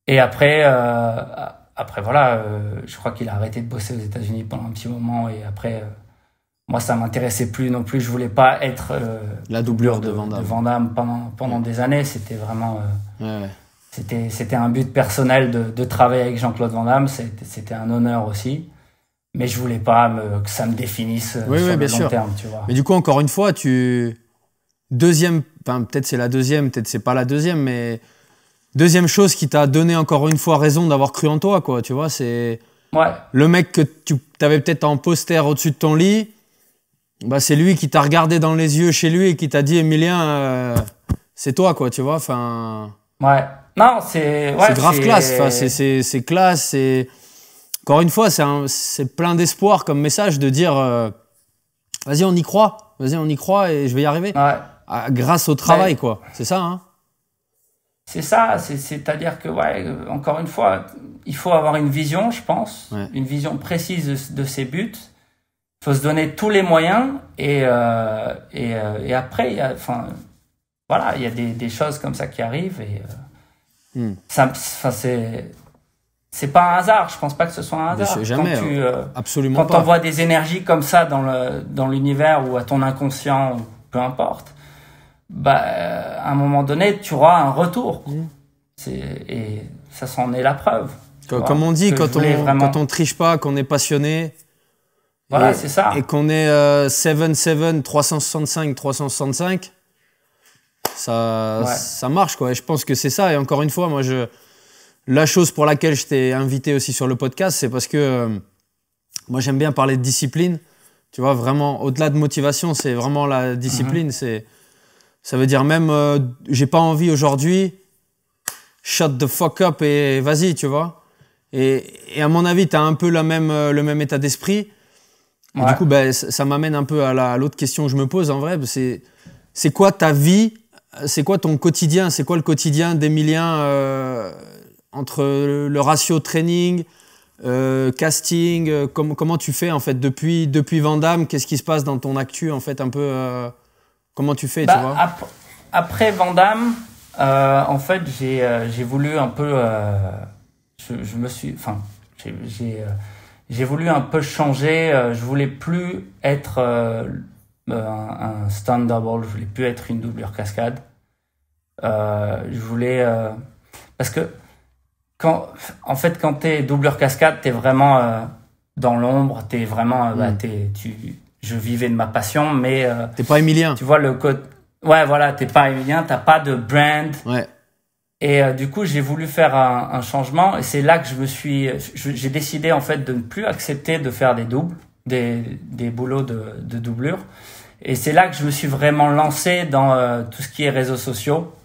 S3: Et après, je crois qu'il a arrêté de bosser aux États-Unis pendant un petit moment. Et après, moi, ça m'intéressait plus non plus. Je voulais pas être
S2: la doublure de
S3: Van Damme pendant des années. C'était vraiment, c'était un but personnel de travailler avec Jean-Claude Van Damme. C'était un honneur aussi. Mais je voulais pas que ça me définisse sur le long terme, tu vois.
S2: Mais du coup, encore une fois, peut-être c'est la deuxième, peut-être c'est pas la deuxième, mais deuxième chose qui t'a donné encore une fois raison d'avoir cru en toi, quoi, tu vois, c'est le mec que tu avais peut-être en poster au-dessus de ton lit, c'est lui qui t'a regardé dans les yeux chez lui et qui t'a dit, Emilien, c'est toi, quoi, tu vois, enfin...
S3: Ouais, non, c'est
S2: grave classe, enfin, c'est classe, c'est... Encore une fois, c'est plein d'espoir comme message de dire vas-y, on y croit et je vais y arriver. Grâce au travail, quoi. C'est ça, hein?
S3: C'est ça, c'est-à-dire que, encore une fois, il faut avoir une vision, je pense, une vision précise de ses buts. Il faut se donner tous les moyens et après, voilà, il y a des choses comme ça qui arrivent et c'est pas un hasard. Je pense pas que ce soit un hasard.
S2: Jamais, absolument
S3: quand
S2: pas.
S3: tu envoies des énergies comme ça dans l'univers ou à ton inconscient, ou peu importe, à un moment donné, tu auras un retour. Et ça s'en est la preuve.
S2: Comme on dit, quand on triche pas, qu'on est passionné.
S3: Voilà, c'est ça.
S2: Et qu'on est 7-7, 365, ça marche, quoi. Et je pense que c'est ça. Et encore une fois, la chose pour laquelle je t'ai invité aussi sur le podcast, c'est parce que moi, j'aime bien parler de discipline. Tu vois, vraiment, au-delà de motivation, c'est vraiment la discipline. Ça veut dire même, j'ai pas envie aujourd'hui, shut the fuck up et vas-y, tu vois. Et à mon avis, tu as un peu le même état d'esprit. Et du coup, ça m'amène un peu à l'autre question que je me pose en vrai. C'est quoi ta vie? C'est quoi ton quotidien? C'est quoi le quotidien d'Emilien entre le ratio training, casting? Comment tu fais en fait depuis Vandame? Qu'est-ce qui se passe dans ton actu en fait un peu comment tu fais, tu vois?
S3: Après Vandame, en fait, j'ai voulu un peu... j'ai voulu un peu changer. Je voulais plus être un stunt double. Je voulais plus être une doublure cascade. Je voulais parce que quand t'es doubleur cascade, t'es vraiment dans l'ombre. T'es vraiment je vivais de ma passion, mais
S2: t'es pas Emilien.
S3: Tu vois le code. Ouais, voilà, t'es pas Emilien. T'as pas de brand.
S2: Ouais.
S3: Et du coup, j'ai voulu faire un changement et c'est là que j'ai décidé en fait de ne plus accepter de faire des doubles, des boulots de doublure. Et c'est là que je me suis vraiment lancé dans tout ce qui est réseaux sociaux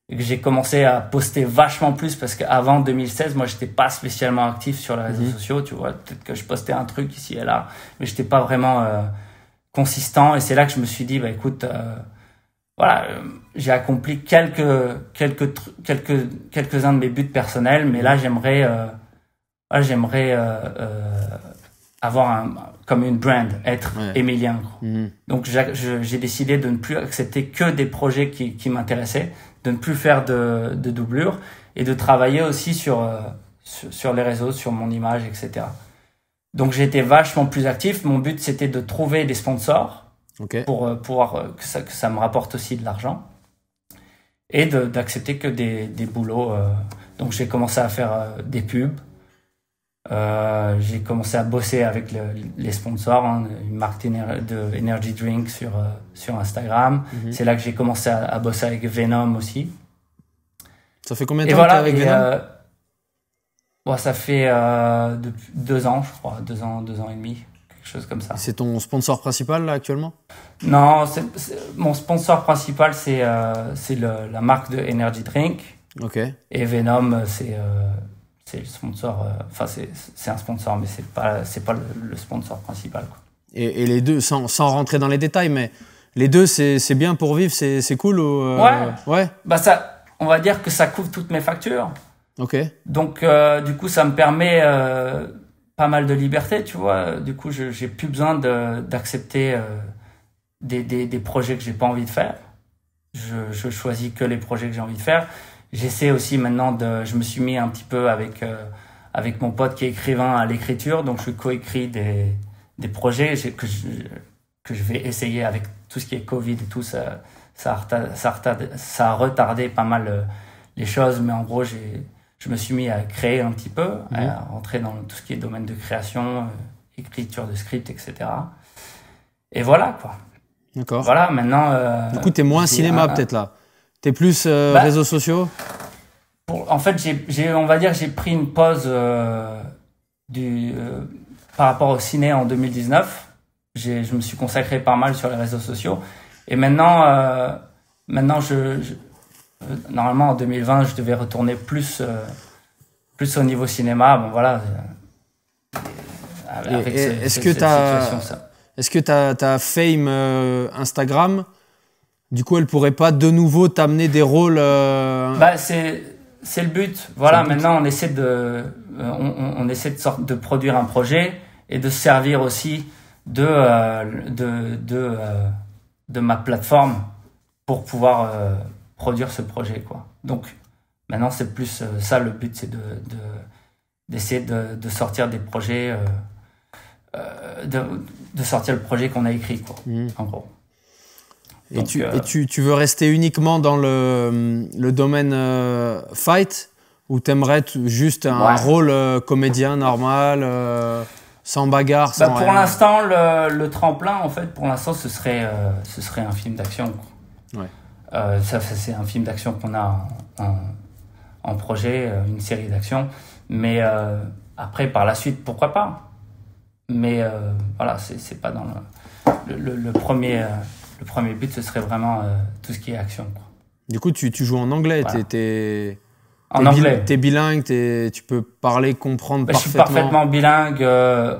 S3: et que j'ai commencé à poster vachement plus parce qu'avant 2016, moi, j'étais pas spécialement actif sur les réseaux sociaux, tu vois. Peut-être que je postais un truc ici et là, mais j'étais pas vraiment consistant. Et c'est là que je me suis dit, écoute, voilà, j'ai accompli quelques-uns de mes buts personnels, mais là j'aimerais avoir comme une brand, être Emilien. Donc j'ai décidé de ne plus accepter que des projets qui m'intéressaient, de ne plus faire de doublure et de travailler aussi sur les réseaux, sur mon image, etc. Donc j'ai été vachement plus actif. Mon but c'était de trouver des sponsors.
S2: Okay.
S3: Pour pouvoir que ça me rapporte aussi de l'argent et d'accepter que des boulots. Donc j'ai commencé à faire des pubs. J'ai commencé à bosser avec les sponsors, une marque de energy drink sur Instagram. C'est là que j'ai commencé à bosser avec Venom aussi.
S2: Ça fait combien de temps que t'es avec Venom?
S3: Ça fait 2 ans, je crois, 2 ans et demi. Chose comme ça.
S2: C'est ton sponsor principal là actuellement?
S3: Non, mon sponsor principal c'est la marque de energy drink.
S2: Ok.
S3: Et Venom c'est le sponsor. Enfin c'est un sponsor mais c'est pas le sponsor principal quoi.
S2: Et les deux sans rentrer dans les détails mais les deux c'est bien pour vivre, c'est cool ou
S3: Ouais. Ça on va dire que ça couvre toutes mes factures.
S2: Ok.
S3: Donc du coup ça me permet pas mal de liberté, tu vois. Du coup, j'ai plus besoin d'accepter des projets que j'ai pas envie de faire. Je choisis que les projets que j'ai envie de faire. J'essaie aussi maintenant je me suis mis un petit peu avec mon pote qui est écrivain à l'écriture, donc je coécris des projets que je vais essayer avec tout ce qui est Covid et tout. Ça a retardé pas mal les choses, mais en gros, je me suis mis à créer un petit peu, à rentrer dans tout ce qui est domaine de création, écriture de script, etc. Et voilà, quoi.
S2: D'accord.
S3: Voilà, maintenant...
S2: du coup, t'es moins cinéma, peut-être, là. T'es plus réseaux sociaux?
S3: En fait, on va dire j'ai pris une pause par rapport au ciné en 2019. Je me suis consacré pas mal sur les réseaux sociaux. Et maintenant normalement, en 2020, je devais retourner plus au niveau cinéma. Bon, voilà.
S2: Est-ce que ta fame Instagram, du coup, elle pourrait pas de nouveau t'amener des rôles
S3: c'est le but. Voilà, maintenant, on essaie de produire un projet et de se servir aussi de ma plateforme pour pouvoir produire ce projet, quoi. Donc maintenant c'est plus ça le but, c'est d'essayer de sortir des projets, de sortir le projet qu'on a écrit, quoi, en gros.
S2: Et,
S3: donc,
S2: tu veux rester uniquement dans le domaine fight, ou t'aimerais juste un rôle comédien normal, sans bagarre, sans
S3: pour
S2: rien.
S3: l'instant, le tremplin, en fait, pour l'instant, ce serait un film d'action, quoi.
S2: Ouais.
S3: Ça, c'est un film d'action qu'on a en projet, une série d'action. Mais après, par la suite, pourquoi pas. Mais voilà, c'est pas dans le premier but, ce serait vraiment tout ce qui est action, quoi.
S2: Du coup, tu joues en anglais.
S3: Voilà.
S2: En
S3: anglais.
S2: T'es bilingue, tu peux parler, comprendre
S3: Je suis
S2: parfaitement.
S3: parfaitement bilingue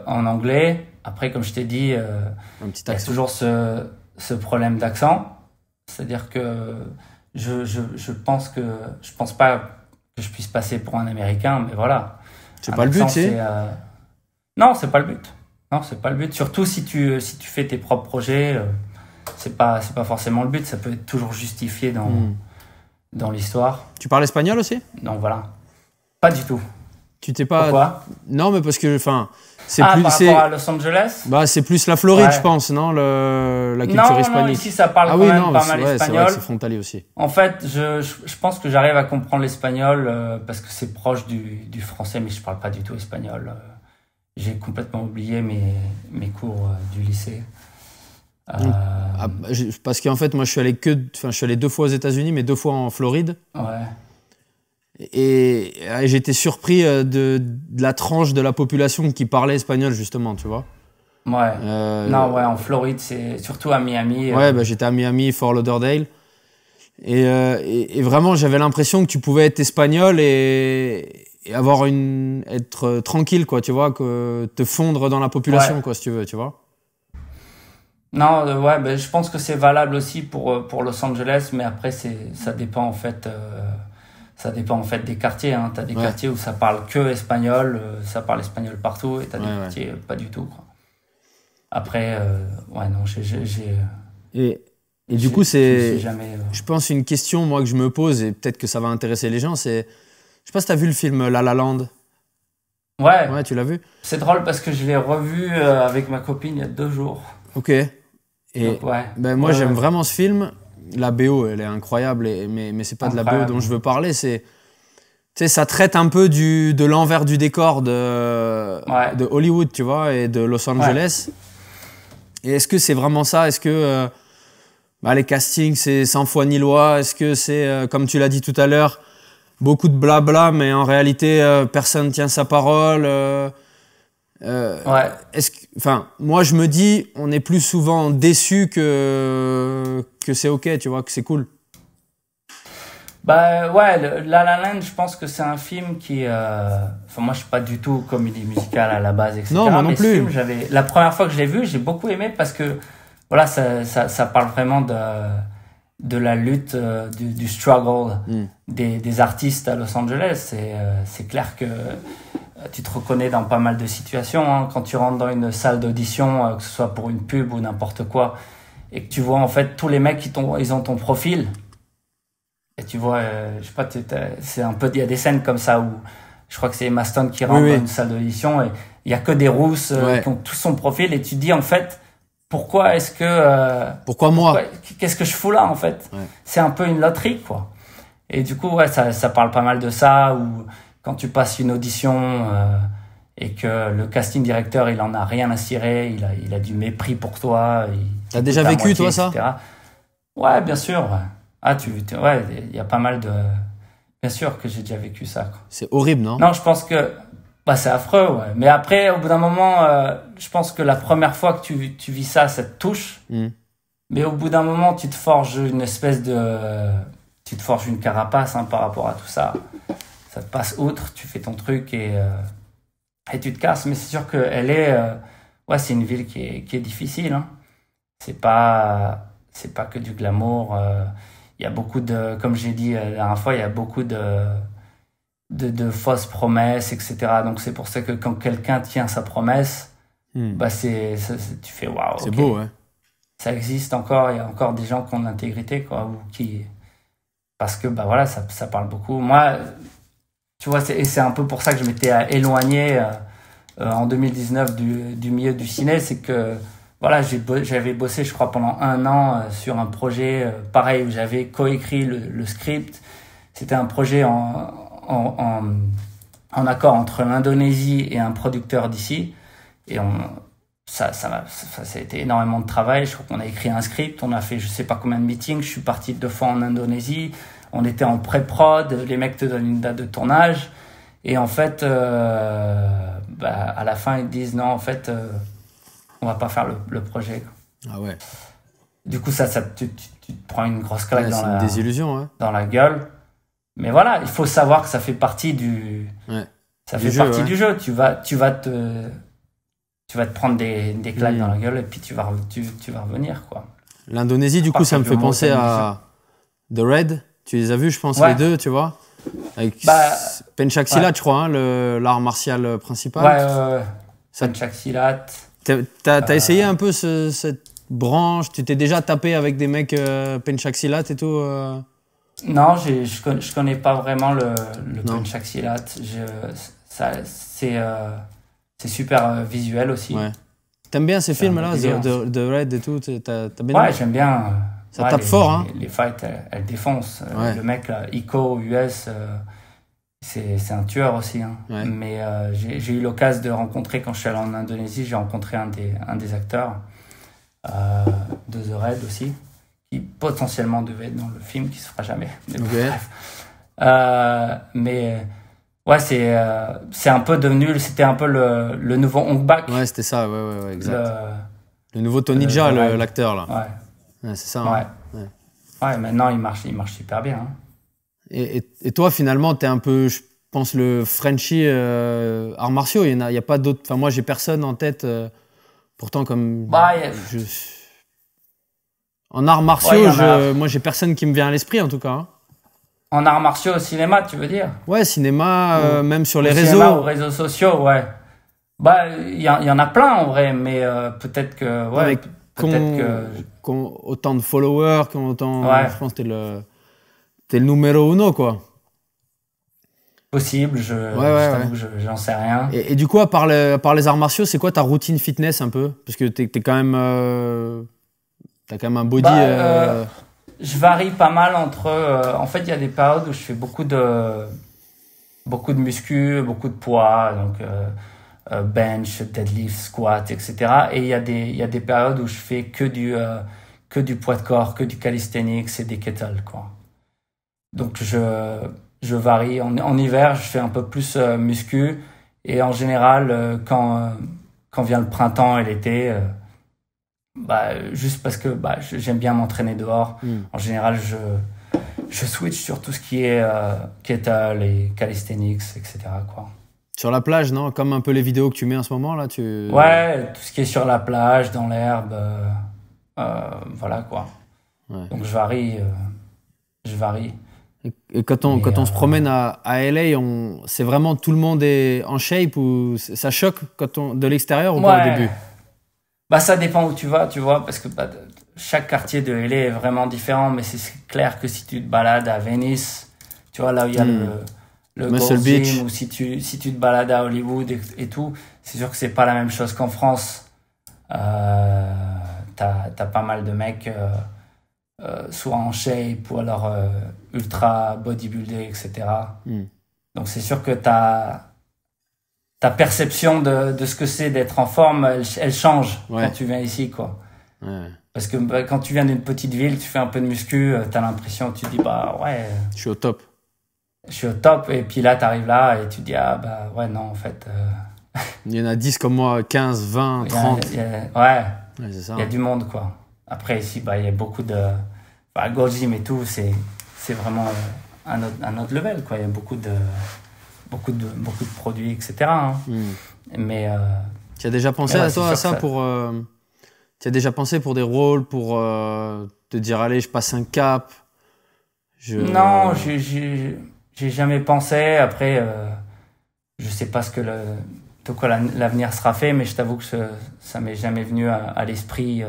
S3: en anglais. Après, comme je t'ai dit,
S2: Un petit
S3: il y a
S2: accent.
S3: toujours ce problème d'accent. C'est-à-dire que je pense pas que je puisse passer pour un Américain, mais voilà.
S2: C'est
S3: Un
S2: pas le but,
S3: accent,
S2: c'est.
S3: Non, c'est pas le but. Non, c'est pas le but. Surtout si tu fais tes propres projets, c'est pas forcément le but. Ça peut être toujours justifié dans l'histoire.
S2: Tu parles espagnol aussi?
S3: Donc voilà. Pas du tout.
S2: Tu t'es pas.
S3: Pourquoi?
S2: Non, mais parce que, enfin, c'est
S3: par
S2: plus.
S3: rapport à Los Angeles?
S2: Bah, c'est plus la Floride,
S3: Ouais.
S2: je pense, non, la culture hispanique.
S3: Non, ici ça parle
S2: Ah
S3: quand
S2: oui,
S3: même
S2: non,
S3: pas
S2: mais
S3: mal
S2: c'est vrai
S3: espagnol.
S2: que c'est frontalier aussi.
S3: En fait, je pense que j'arrive à comprendre l'espagnol parce que c'est proche du français, mais je parle pas du tout espagnol. J'ai complètement oublié mes cours du lycée.
S2: Parce qu'en fait, moi, je suis allé 2 fois aux États-Unis, mais 2 fois en Floride.
S3: Ouais.
S2: Et j'étais surpris de la tranche de la population qui parlait espagnol, justement, tu vois.
S3: Ouais. Non, ouais, en Floride, c'est surtout à Miami.
S2: Ouais, bah, j'étais à Miami, Fort Lauderdale. Et vraiment, j'avais l'impression que tu pouvais être espagnol et avoir être tranquille, quoi, tu vois, que te fondre dans la population, quoi, si tu veux, tu vois.
S3: Non, ouais, ben, je pense que c'est valable aussi pour Los Angeles, mais après, ça dépend en fait. Ça dépend en fait des quartiers. Hein. T'as des quartiers où ça parle que espagnol, ça parle espagnol partout, et t'as des quartiers pas du tout, quoi. Après, ouais, non,
S2: Et du coup, c'est,
S3: jamais,
S2: je pense, une question, moi, que je me pose, et peut-être que ça va intéresser les gens, c'est, je sais pas si t'as vu le film La La Land.
S3: Ouais.
S2: Ouais, tu l'as vu?
S3: C'est drôle parce que je l'ai revu avec ma copine il y a 2 jours.
S2: Ok. Et
S3: donc, ouais.
S2: ben, moi, j'aime vraiment ce film. La BO, elle est incroyable, mais c'est pas de la BO dont je veux parler, c'est... Tu sais, ça traite un peu de l'envers du décor de Hollywood, tu vois, et de Los Angeles. Ouais. Et est-ce que c'est vraiment ça? Est-ce que les castings, c'est sans foi ni loi? Est-ce que c'est, comme tu l'as dit tout à l'heure, beaucoup de blabla, mais en réalité, personne ne tient sa parole moi, je me dis, on est plus souvent déçu que c'est OK, tu vois, que c'est cool.
S3: Bah ouais, La La Land, je pense que c'est un film qui... moi, je suis pas du tout comédie musicale à la base, etc.
S2: Non, moi non
S3: mais
S2: plus.
S3: Ce film, la première fois que je l'ai vu, j'ai beaucoup aimé parce que voilà, ça parle vraiment de la lutte, du struggle des artistes à Los Angeles. C'est clair que tu te reconnais dans pas mal de situations, hein, quand tu rentres dans une salle d'audition, que ce soit pour une pub ou n'importe quoi, et que tu vois en fait tous les mecs ils ont ton profil. Et tu vois, je sais pas, c'est un peu, il y a des scènes comme ça où je crois que c'est Emma Stone qui rentre dans une salle d'audition et il y a que des rousses qui ont tout son profil et tu te dis en fait, pourquoi est-ce que...
S2: pourquoi moi?
S3: Qu'est-ce que je fous là en fait? C'est un peu une loterie, quoi. Et du coup, ouais, ça parle pas mal de ça, ou quand tu passes une audition et que le casting directeur, il en a rien à cirer, il a du mépris pour toi.
S2: T'as déjà vécu, toi, ça?
S3: Ouais, bien sûr. Ouais. Ah, ouais, il y a pas mal de... Bien sûr que j'ai déjà vécu ça, quoi.
S2: C'est horrible, non?
S3: Non, je pense que... c'est affreux, ouais. Mais après, au bout d'un moment, je pense que la première fois que tu vis ça, ça te touche. Mais au bout d'un moment, tu te forges une espèce de... Tu te forges une carapace, hein, par rapport à tout ça. Ça te passe outre, tu fais ton truc et tu te casses. Mais c'est sûr que c'est une ville qui est difficile, hein. C'est pas que du glamour. Il y a beaucoup de, comme j'ai dit la dernière fois, il y a beaucoup de fausses promesses, etc. Donc c'est pour ça que quand quelqu'un tient sa promesse, tu fais waouh.
S2: C'est beau, ouais.
S3: ça existe encore. Il y a encore des gens qui ont de l'intégrité, quoi, ou qui, parce que bah voilà, ça parle beaucoup. Moi, tu vois, c'est un peu pour ça que je m'étais éloigné en 2019 du milieu du ciné, c'est que voilà, j'avais bossé, je crois, pendant 1 an sur un projet pareil où j'avais coécrit le script. C'était un projet en accord entre l'Indonésie et un producteur d'ici. Et ça a été énormément de travail. Je crois qu'on a écrit un script, on a fait je sais pas combien de meetings. Je suis parti 2 fois en Indonésie. On était en pré-prod, les mecs te donnent une date de tournage. Et en fait, à la fin, ils te disent non, en fait, on va pas faire le projet.
S2: Ah ouais.
S3: Du coup, tu te prends une grosse claque
S2: C'est une désillusion, ouais.
S3: dans la gueule. Mais voilà, il faut savoir que ça fait partie du du jeu. Tu vas te prendre des claques dans la gueule et puis tu vas revenir, quoi.
S2: L'Indonésie, du coup, ça me fait penser à The Raid. Tu les as vus, je pense, les deux, tu vois, avec Pencak Silat, je crois, hein, l'art martial principal.
S3: Ouais. Pencak Silat.
S2: T'as essayé un peu cette branche? Tu t'es déjà tapé avec des mecs Pencak Silat et tout
S3: Non, je connais pas vraiment le Pencak Silat. C'est super visuel aussi.
S2: Ouais. T'aimes bien ces films-là, The Raid et tout? T'as bien
S3: ouais, j'aime bien.
S2: Ça tape fort, hein.
S3: Les fights, elles défoncent.
S2: Ouais.
S3: Le mec, là, Iko, US, c'est un tueur aussi. Hein.
S2: Ouais.
S3: Mais j'ai eu l'occasion de rencontrer, quand je suis allé en Indonésie, j'ai rencontré un des acteurs de The Raid aussi, qui potentiellement devait être dans le film, qui se fera jamais. Mais bref. Mais ouais, c'est un peu devenu, c'était un peu le nouveau Hong Bak.
S2: Ouais, c'était ça, ouais, exact. Le nouveau Tony Jaa, l'acteur, là.
S3: Ouais.
S2: Ouais, c'est ça.
S3: Ouais.
S2: Hein.
S3: Ouais, maintenant il marche super bien. Hein.
S2: Et toi, finalement, t'es un peu, je pense, le Frenchie arts martiaux. Il y a pas d'autres. Enfin, moi, j'ai personne en tête. Pourtant, comme. En arts martiaux, moi, j'ai personne qui me vient à l'esprit, en tout cas. Hein.
S3: En arts martiaux au cinéma, tu veux dire?
S2: Ouais, cinéma, même sur les réseaux.
S3: Cinéma, aux réseaux sociaux, ouais. Il y en a plein en vrai, mais peut-être que. Ouais,
S2: autant de followers, autant.
S3: Ouais.
S2: Je pense que t'es le numéro uno, quoi.
S3: Possible, j'en sais rien.
S2: Et du coup, à part les arts martiaux, c'est quoi ta routine fitness un peu? Parce que t'es quand même. T'as quand même un body.
S3: Je varie pas mal entre. En fait, il y a des périodes où je fais beaucoup de muscu, beaucoup de poids, donc bench, deadlift, squat, etc. Et il y a des périodes où je fais que du poids de corps, que du calisthenics et des kettles, quoi. Donc je varie. En hiver, je fais un peu plus muscu, et en général, quand vient le printemps et l'été. Juste parce que j'aime bien m'entraîner dehors. En général, je switch sur tout ce qui est kettle et calisthenics, etc. quoi.
S2: Sur la plage, non? Comme un peu les vidéos que tu mets en ce moment là,
S3: Ouais, tout ce qui est sur la plage, dans l'herbe, voilà quoi. Ouais. Donc je varie.
S2: Et quand on se promène à LA, c'est vraiment tout le monde est en shape, ou ça choque de l'extérieur ou pas au début?
S3: Ça dépend où tu vas, tu vois, parce que chaque quartier de LA est vraiment différent, mais c'est clair que si tu te balades à Venice, tu vois, là où il y a le
S2: Muscle
S3: Gold
S2: Beach,
S3: Gym, ou si tu te balades à Hollywood et tout, c'est sûr que c'est pas la même chose qu'en France. T'as pas mal de mecs soit en shape ou alors ultra bodybuildés, etc. Donc c'est sûr que ta perception de ce que c'est d'être en forme, elle change quand tu viens ici, quoi. Ouais. Parce que quand tu viens d'une petite ville, tu fais un peu de muscu, t'as l'impression, tu te dis, ouais.
S2: Je suis au top.
S3: Et puis là, t'arrives là et tu te dis, ouais, non, en fait.
S2: Il y en a 10 comme moi, 15, 20, 30.
S3: Ouais,
S2: c'est ça.
S3: Il y a du monde, quoi. Après, ici, il y a beaucoup de. Gold Gym et tout, c'est vraiment un autre level, quoi. Il y a beaucoup de produits, etc. Hein. Mais
S2: tu as déjà pensé à ça pour tu as déjà pensé pour des rôles, pour te dire allez, je passe un cap?
S3: Non, j'ai jamais pensé. Après, je sais pas de quoi l'avenir sera fait, mais je t'avoue que ça m'est jamais venu à l'esprit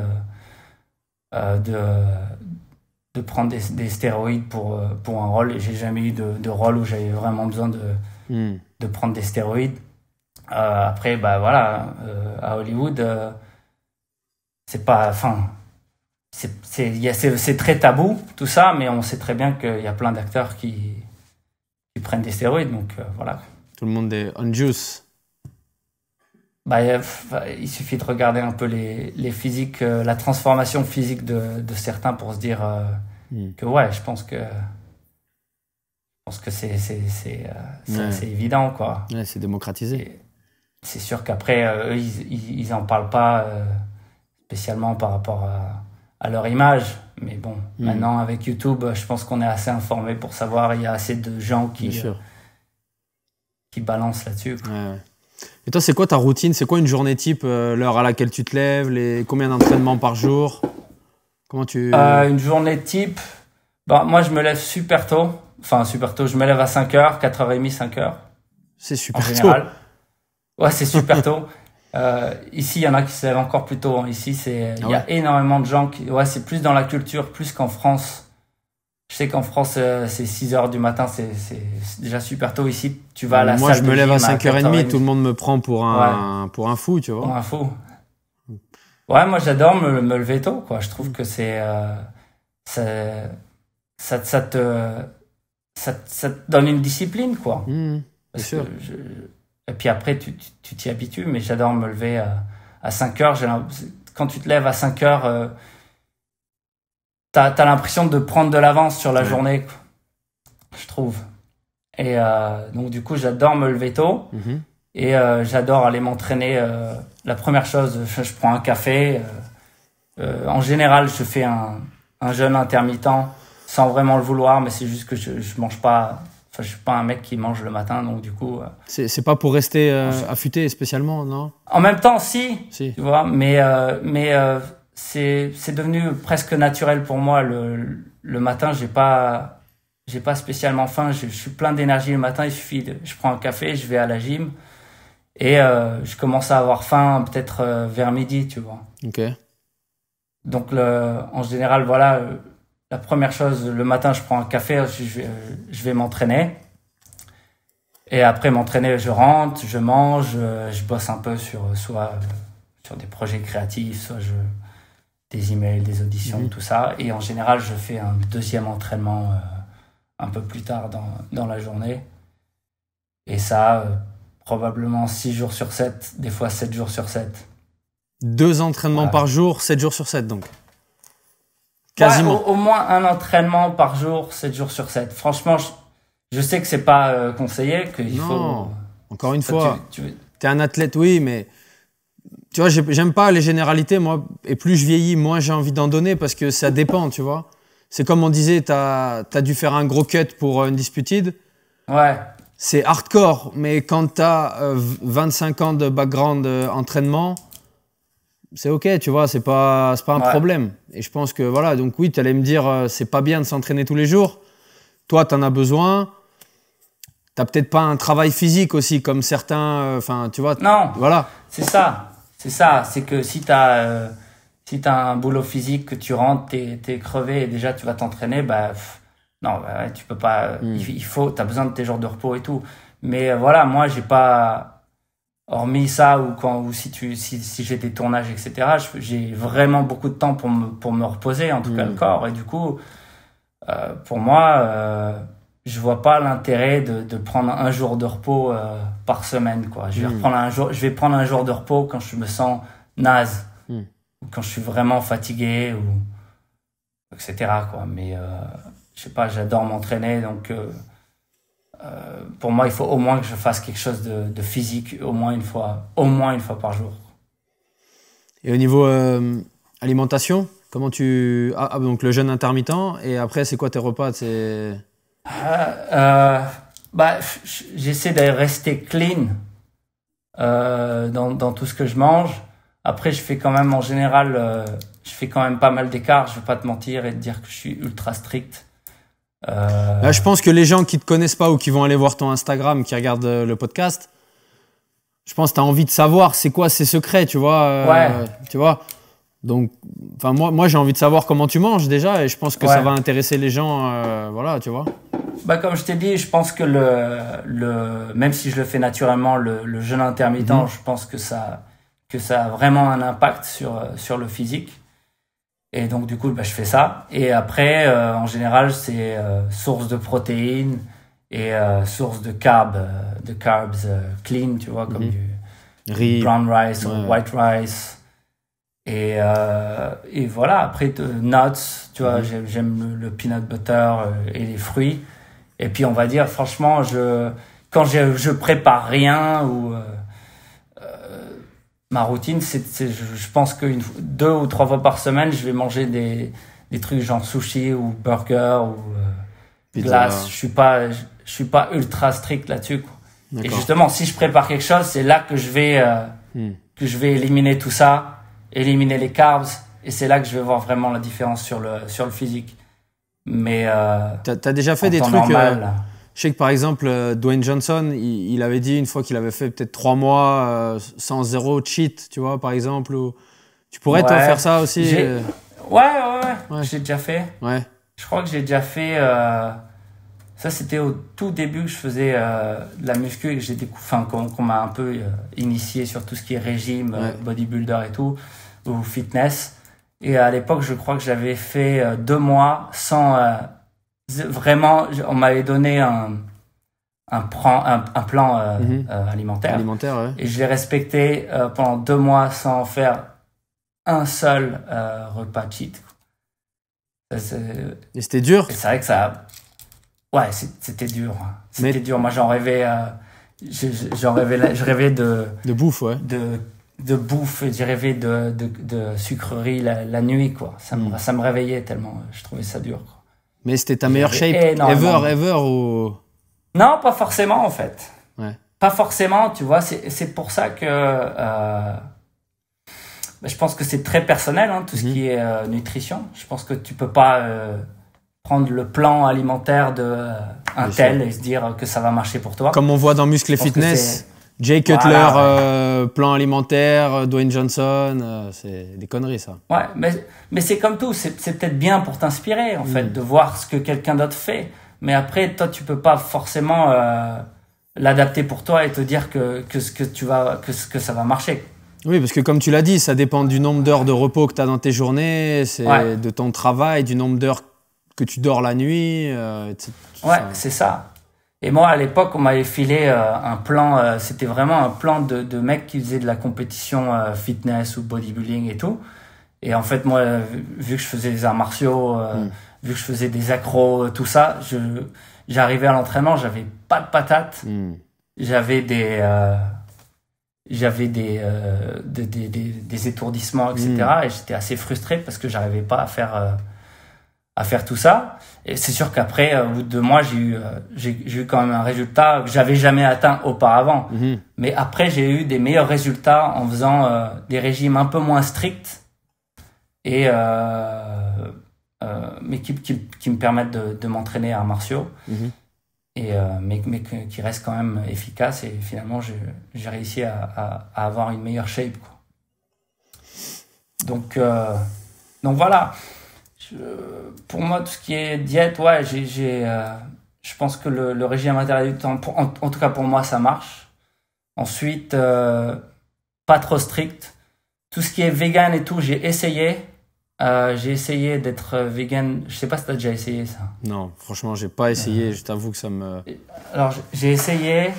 S3: de prendre des stéroïdes pour un rôle. Et j'ai jamais eu de rôle où j'avais vraiment besoin de prendre des stéroïdes. Après, bah voilà, à Hollywood, c'est pas, enfin, c'est très tabou tout ça, mais on sait très bien qu'il y a plein d'acteurs qui prennent des stéroïdes, donc voilà.
S2: Tout le monde est on juice.
S3: Bah, il suffit de regarder un peu les physiques, la transformation physique de certains pour se dire que ouais, je pense que c'est évident, quoi.
S2: Ouais, c'est démocratisé.
S3: Et c'est sûr qu'après, eux, ils en parlent pas spécialement par rapport à leur image. Mais bon, maintenant, avec YouTube, je pense qu'on est assez informé pour savoir. Il y a assez de gens qui balancent là-dessus.
S2: Ouais. Et toi, c'est quoi ta routine? C'est quoi une journée type? L'heure à laquelle tu te lèves? Combien d'entraînements par jour? Comment tu...
S3: Une journée type, bah, moi, je me lève super tôt. Enfin, super tôt. Je me lève à 5h, 4h30, 5h.
S2: C'est super
S3: en général. Ouais, c'est super tôt. Ici, il y en a qui se lèvent encore plus tôt. Ici, il y a énormément de gens qui... Ouais, c'est plus dans la culture, plus qu'en France. Je sais qu'en France, c'est 6h du matin, c'est déjà super tôt. Ici, tu vas à la salle de gym.
S2: Moi, je me lève à 5h30, tout le monde me prend pour un fou, tu vois.
S3: Pour un fou. Ouais, moi, j'adore me lever tôt, quoi. Je trouve que ça te donne une discipline, quoi.
S2: Bien sûr.
S3: Et puis après, tu t'y habitues, mais j'adore me lever à 5h. Quand tu te lèves à 5h, t'as l'impression de prendre de l'avance sur la journée, quoi, je trouve. Et donc, du coup, j'adore me lever tôt. Et j'adore aller m'entraîner. La première chose, je prends un café. En général, je fais un jeûne intermittent sans vraiment le vouloir, mais c'est juste que je mange pas... Enfin, je suis pas un mec qui mange le matin, donc du coup...
S2: C'est pas pour rester affûté spécialement, non?
S3: En même temps, si.
S2: Tu
S3: vois, mais c'est devenu presque naturel pour moi. Le matin, j'ai pas spécialement faim. Je suis plein d'énergie le matin. Il suffit je prends un café, je vais à la gym et je commence à avoir faim peut-être vers midi, tu vois.
S2: Ok.
S3: Donc en général, voilà. La première chose, le matin, je prends un café, je vais m'entraîner. Et après m'entraîner, je rentre, je mange, je bosse un peu soit sur des projets créatifs, soit des emails, des auditions, tout ça. Et en général, je fais un deuxième entraînement un peu plus tard dans la journée. Et ça, probablement 6 jours sur 7, des fois 7 jours sur 7.
S2: 2 entraînements par jour, 7 jours sur 7 donc. Quasiment.
S3: Ouais, au moins un entraînement par jour, 7 jours sur 7. Franchement, je sais que c'est pas conseillé, qu'il faut...
S2: Non, encore une fois, t'es un athlète, oui, mais... Tu vois, j'aime pas les généralités, moi. Et plus je vieillis, moins j'ai envie d'en donner parce que ça dépend, tu vois. C'est comme on disait, t'as dû faire un gros cut pour une Undisputed.
S3: Ouais.
S2: C'est hardcore, mais quand t'as 25 ans de background entraînement... C'est ok, tu vois, c'est pas un problème. Et je pense que voilà, donc oui, tu allais me dire, c'est pas bien de s'entraîner tous les jours. Toi, tu en as besoin. T'as peut-être pas un travail physique aussi, comme certains, enfin, tu vois.
S3: Non,
S2: voilà.
S3: C'est ça. C'est que si t'as un boulot physique, que tu rentres, t'es crevé et déjà tu vas t'entraîner, non, tu peux pas. T'as besoin de tes jours de repos et tout. Mais voilà, moi, j'ai pas. Hormis ça, ou si j'ai des tournages, etc., j'ai vraiment beaucoup de temps pour me reposer, en tout cas le corps. Et du coup, pour moi, je vois pas l'intérêt de prendre un jour de repos par semaine, quoi. Je vais prendre un jour de repos quand je me sens naze, ou quand je suis vraiment fatigué, ou etc., quoi. Mais je sais pas, j'adore m'entraîner, donc. Pour moi, il faut au moins que je fasse quelque chose de physique au moins une fois par jour.
S2: Et au niveau alimentation, comment donc le jeûne intermittent, et après, c'est quoi tes repas?
S3: J'essaie de rester clean dans tout ce que je mange. Après, je fais quand même, en général, je fais quand même pas mal d'écart. Je vais pas te mentir et te dire que je suis ultra strict.
S2: Là, je pense que les gens qui te connaissent pas ou qui vont aller voir ton Instagram, qui regardent le podcast, je pense que tu as envie de savoir c'est quoi ces secrets, tu vois.
S3: Ouais.
S2: Tu vois. Donc, enfin, moi j'ai envie de savoir comment tu manges déjà et je pense que ça va intéresser les gens, voilà, tu vois.
S3: Bah, comme je t'ai dit, je pense que même si je le fais naturellement, le jeûne intermittent, je pense que ça a vraiment un impact sur le physique. Et donc, du coup, bah, je fais ça. Et après, en général, c'est source de protéines et source de carbs clean, tu vois, comme du brown rice ou white rice. Et voilà, après, nuts, tu vois, j'aime le peanut butter et les fruits. Et puis, on va dire, franchement, quand je prépare rien ou ma routine, je pense que 2 ou 3 fois par semaine, je vais manger des trucs genre sushi ou burger ou glace. Je suis pas ultra strict là-dessus, quoi. Et justement, si je prépare quelque chose, c'est là que je vais éliminer tout ça, éliminer les carbs, et c'est là que je vais voir vraiment la différence sur le physique. Mais
S2: t'as déjà fait des trucs normal, je sais que par exemple Dwayne Johnson il avait dit une fois qu'il avait fait peut-être 3 mois sans zéro cheat, tu vois, par exemple, ou tu pourrais toi faire ça aussi.
S3: Ouais, j'ai déjà fait. Je crois que j'ai déjà fait ça, c'était au tout début que je faisais de la muscu et que j'ai qu'on m'a un peu initié sur tout ce qui est régime, bodybuilder et tout, ou fitness. Et à l'époque, je crois que j'avais fait 2 mois sans vraiment. On m'avait donné un plan alimentaire. Et je l'ai respecté pendant 2 mois sans faire un seul repas cheat.
S2: Et c'était dur.
S3: Et c'est vrai que ça. Ouais, c'était dur. C'était dur. Moi, j'en rêvais. Je rêvais de
S2: bouffe,
S3: de bouffe, j'ai rêvé de sucreries la nuit, quoi. Ça me réveillait tellement je trouvais ça dur, quoi.
S2: Mais c'était ta meilleure shape ever ou...
S3: Non, pas forcément en fait. Pas forcément, tu vois, c'est pour ça que je pense que c'est très personnel, hein, tout ce qui est nutrition. Je pense que tu peux pas prendre le plan alimentaire de un tel et se dire que ça va marcher pour toi.
S2: Comme on voit dans Muscle et Fitness, Jay Cutler, plan alimentaire, Dwayne Johnson, c'est des conneries, ça.
S3: Ouais, mais c'est comme tout, c'est peut-être bien pour t'inspirer, en fait, de voir ce que quelqu'un d'autre fait. Mais après, toi, tu peux pas forcément l'adapter pour toi et te dire que ça va marcher.
S2: Oui, parce que comme tu l'as dit, ça dépend du nombre d'heures de repos que tu as dans tes journées, de ton travail, du nombre d'heures que tu dors la nuit, etc.
S3: Ouais, c'est ça. Et moi, à l'époque, on m'avait filé un plan, c'était vraiment un plan de mecs qui faisaient de la compétition fitness ou bodybuilding et tout. Et en fait, moi, vu que je faisais des arts martiaux, vu que je faisais des accros, tout ça, j'arrivais à l'entraînement, j'avais pas de patates, j'avais des étourdissements, etc. Et j'étais assez frustré parce que j'arrivais pas à faire tout ça. Et c'est sûr qu'après, au bout de 2 mois, j'ai eu quand même un résultat que j'avais jamais atteint auparavant. Mais après, j'ai eu des meilleurs résultats en faisant des régimes un peu moins stricts et mais qui me permettent de m'entraîner à arts martiaux. Et mais qui restent quand même efficaces. Et finalement, j'ai réussi à avoir une meilleure shape, quoi. Donc voilà. Pour moi, tout ce qui est diète, je pense que le régime intermittent, en tout cas pour moi, ça marche. Ensuite, pas trop strict. Tout ce qui est vegan et tout, j'ai essayé. J'ai essayé d'être vegan. Je sais pas si tu as déjà essayé ça.
S2: Non, franchement, j'ai pas essayé. Je t'avoue que ça me...
S3: Alors, j'ai essayé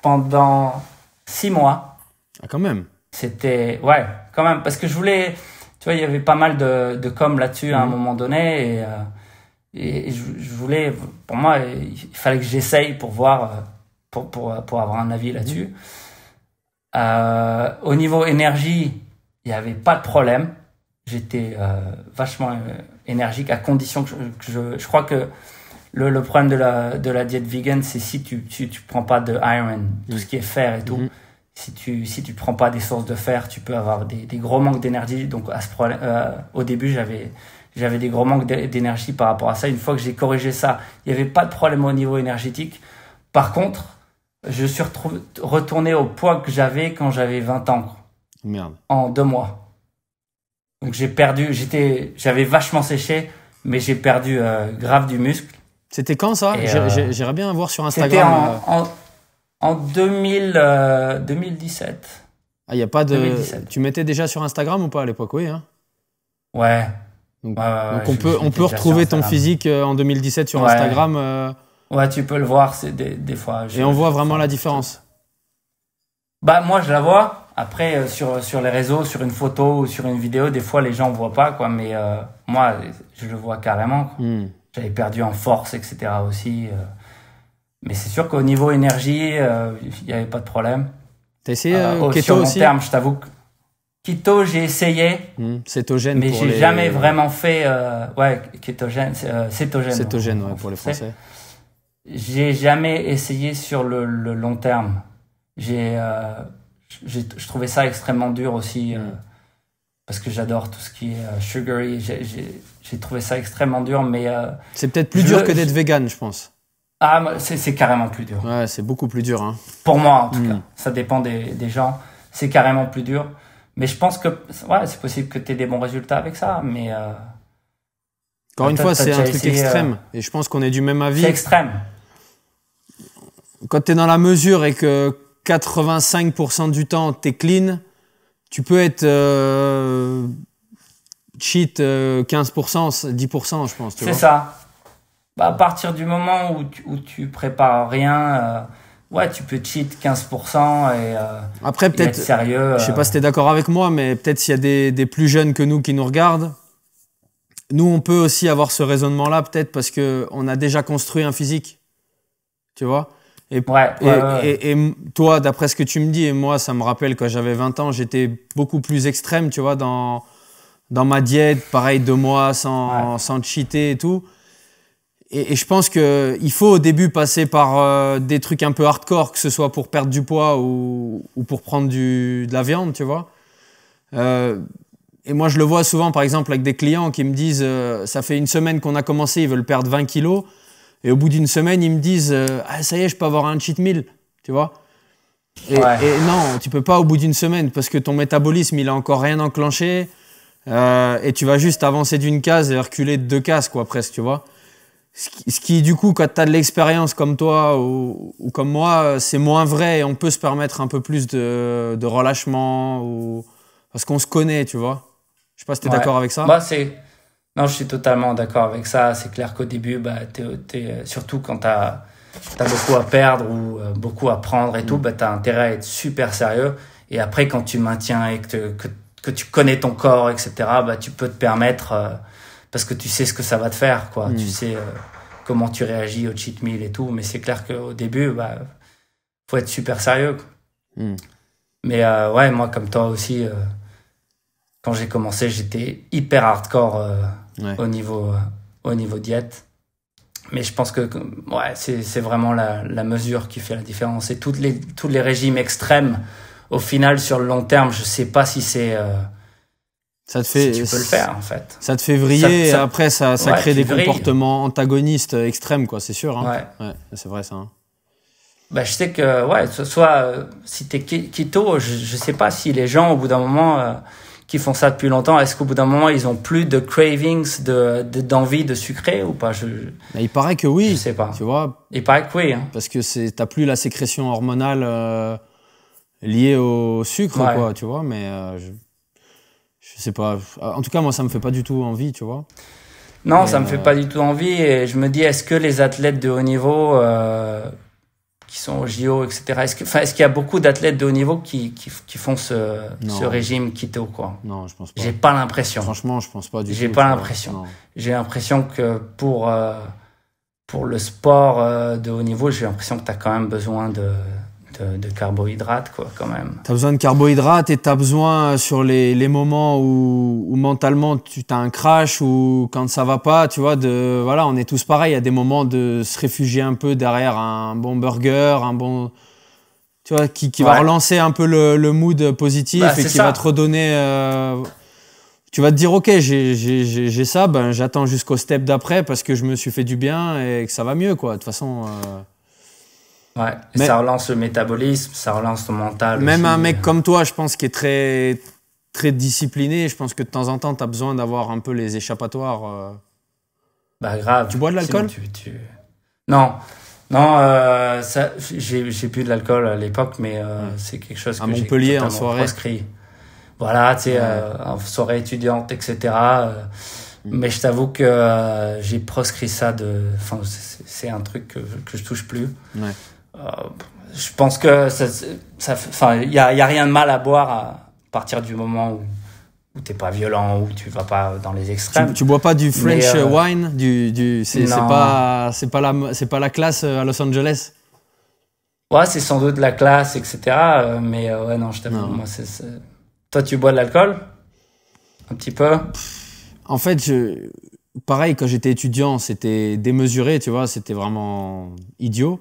S3: pendant 6 mois.
S2: Ah, quand même.
S3: C'était... Ouais, quand même. Parce que je voulais... Tu vois, il y avait pas mal de com là-dessus à un moment donné. Et je voulais... Pour moi, il fallait que j'essaye pour voir... Pour avoir un avis là-dessus. Au niveau énergie, il n'y avait pas de problème. J'étais vachement énergique à condition que je crois que le problème de la diète vegan, c'est si tu prends pas de iron, tout ce qui est fer et tout. Si tu prends pas des sources de fer, tu peux avoir des gros manques d'énergie. Donc à ce problème, au début, j'avais des gros manques d'énergie par rapport à ça. Une fois que j'ai corrigé ça, il y avait pas de problème au niveau énergétique. Par contre, je suis retourné au poids que j'avais quand j'avais 20 ans.
S2: Merde.
S3: En 2 mois. Donc j'avais vachement séché, mais j'ai perdu grave du muscle.
S2: C'était quand ça?
S3: Et,
S2: J'irais bien voir sur
S3: C'était
S2: Instagram.
S3: en 2017.
S2: Ah, y a pas de.
S3: 2017.
S2: Tu mettais déjà sur Instagram ou pas à l'époque? Oui, hein.
S3: Ouais.
S2: Donc,
S3: Ouais,
S2: donc
S3: je
S2: on peut
S3: mettais déjà
S2: retrouver
S3: sur
S2: ton
S3: Instagram.
S2: physique en 2017 sur
S3: Ouais.
S2: Instagram
S3: Ouais, tu peux le voir, c'est des fois.
S2: et on voit vraiment la différence.
S3: Bah moi je la vois. Après sur les réseaux, sur une photo ou sur une vidéo, des fois les gens voient pas quoi, mais moi je le vois carrément. Quoi. J'avais perdu en force, etc. aussi. Mais c'est sûr qu'au niveau énergie, il y avait pas de problème.
S2: T'as essayé
S3: Sur
S2: keto
S3: long
S2: aussi?
S3: terme, je t'avoue que keto j'ai essayé,
S2: Cétogène
S3: mais
S2: pour
S3: j'ai
S2: les...
S3: jamais vraiment fait kétogène, cétogène.
S2: Cétogène,
S3: en
S2: ouais, pour les Français.
S3: J'ai jamais essayé sur le long terme. Je trouvais ça extrêmement dur aussi parce que j'adore tout ce qui est sugary. J'ai trouvé ça extrêmement dur, mais
S2: C'est peut-être plus dur que d'être vegan, je pense.
S3: c'est carrément plus dur.
S2: Ouais, c'est beaucoup plus dur. Hein.
S3: Pour moi, en tout cas. Ça dépend des gens. C'est carrément plus dur. Mais je pense que c'est possible que tu aies des bons résultats avec ça. Mais
S2: Encore une
S3: t'as
S2: fois, c'est
S3: déjà
S2: un truc
S3: essayé,
S2: extrême. Et je pense qu'on est du même avis.
S3: c'est extrême.
S2: Quand tu es dans la mesure et que 85% du temps, tu es clean, tu peux être cheat 15%, 10%, je pense. Tu
S3: C'est
S2: vois.
S3: ça. À partir du moment où tu prépares rien, tu peux cheat 15% et
S2: Après,
S3: être
S2: peut-être,
S3: sérieux.
S2: je sais pas si tu es d'accord avec moi, mais peut-être s'il y a des plus jeunes que nous qui nous regardent, nous, on peut aussi avoir ce raisonnement-là, peut-être parce qu'on a déjà construit un physique. Tu vois? Et toi, d'après ce que tu me dis, et moi, ça me rappelle quand j'avais 20 ans, j'étais beaucoup plus extrême, tu vois, dans ma diète, pareil, 2 mois sans cheater et tout. Et je pense qu'il faut au début passer par des trucs un peu hardcore, que ce soit pour perdre du poids ou pour prendre de la viande, tu vois. Et moi, je le vois souvent, par exemple, avec des clients qui me disent ça fait une semaine qu'on a commencé, ils veulent perdre 20 kilos. Et au bout d'une semaine, ils me disent ça y est, je peux avoir un cheat meal, tu vois. Et non, tu peux pas au bout d'une semaine parce que ton métabolisme, il a encore rien enclenché et tu vas juste avancer d'une case et reculer de 2 cases, quoi, presque, tu vois. Ce qui, du coup, quand tu as de l'expérience comme toi ou comme moi, c'est moins vrai et on peut se permettre un peu plus de relâchement parce qu'on se connaît, tu vois. Je sais pas si tu es d'accord avec ça.
S3: Non, je suis totalement d'accord avec ça. C'est clair qu'au début, surtout quand tu as beaucoup à perdre ou beaucoup à prendre et tout, tu as intérêt à être super sérieux. Et après, quand tu maintiens et que tu connais ton corps, etc., tu peux te permettre, parce que tu sais ce que ça va te faire, quoi. Tu sais comment tu réagis au cheat meal et tout. Mais c'est clair qu'au début, faut être super sérieux, quoi. Mais moi, comme toi aussi, quand j'ai commencé, j'étais hyper hardcore au niveau diète. Mais je pense que c'est vraiment la mesure qui fait la différence. Et tous les régimes extrêmes, au final, sur le long terme, je sais pas si c'est
S2: ça te fait,
S3: si tu peux le faire, en fait.
S2: Ça te fait vriller et après ça crée des
S3: vrilles.
S2: comportements antagonistes extrêmes, quoi, c'est sûr. Hein.
S3: Ouais,
S2: c'est vrai ça. Hein.
S3: Je sais que si t'es keto, je sais pas si les gens au bout d'un moment qui font ça depuis longtemps, est-ce qu'au bout d'un moment ils ont plus de cravings, d'envie de sucrer ou pas?
S2: Il paraît que oui.
S3: Je sais pas.
S2: Tu vois.
S3: Il paraît que oui. Hein.
S2: Parce que t'as plus la sécrétion hormonale liée au sucre, quoi, tu vois. Mais je sais pas. En tout cas, moi, ça me fait pas du tout envie, tu vois.
S3: Non, ça me fait pas du tout envie. Et je me dis, est-ce que les athlètes de haut niveau qui sont au JO, etc. Est-ce qu'il y a beaucoup d'athlètes de haut niveau qui font ce régime keto, quoi?
S2: Non, je pense pas.
S3: J'ai pas l'impression.
S2: Franchement, je pense pas du tout.
S3: J'ai pas l'impression. J'ai l'impression que pour le sport de haut niveau, j'ai l'impression que tu as quand même besoin de carbohydrates, quoi, quand même.
S2: Tu as besoin de carbohydrates et tu as besoin sur les moments où mentalement tu as un crash ou quand ça va pas, tu vois, voilà, on est tous pareils, il y a des moments de se réfugier un peu derrière un bon burger, un bon, tu vois, qui va relancer un peu le mood positif et qui va te redonner, tu vas te dire, ok, j'ai ça, j'attends jusqu'au step d'après parce que je me suis fait du bien et que ça va mieux, quoi. De toute façon,
S3: ça relance le métabolisme, ça relance ton mental.
S2: Même
S3: aussi.
S2: Un mec comme toi, je pense, qui est très, très discipliné. Je pense que de temps en temps, tu as besoin d'avoir un peu les échappatoires.
S3: Bah grave.
S2: Tu bois de l'alcool ?
S3: Non, ça, j'ai bu de l'alcool à l'époque, mais c'est quelque chose
S2: à
S3: que j'ai
S2: Montpellier en
S3: totalement
S2: soirée.
S3: proscrit. Voilà, tu sais, en soirée étudiante, etc. Mais je t'avoue que j'ai proscrit ça enfin, c'est un truc que je touche plus.
S2: Ouais.
S3: Je pense que enfin, il y a rien de mal à boire à partir du moment où t'es pas violent, où tu vas pas dans les extrêmes.
S2: Tu bois pas du French
S3: Mais,
S2: wine, c'est
S3: non.
S2: pas la classe à Los Angeles.
S3: Ouais, c'est sans doute la classe, etc. Mais ouais, non, je t'avoue, moi, Toi, tu bois de l'alcool? Un petit peu?
S2: En fait, pareil, quand j'étais étudiant, c'était démesuré, tu vois, c'était vraiment idiot.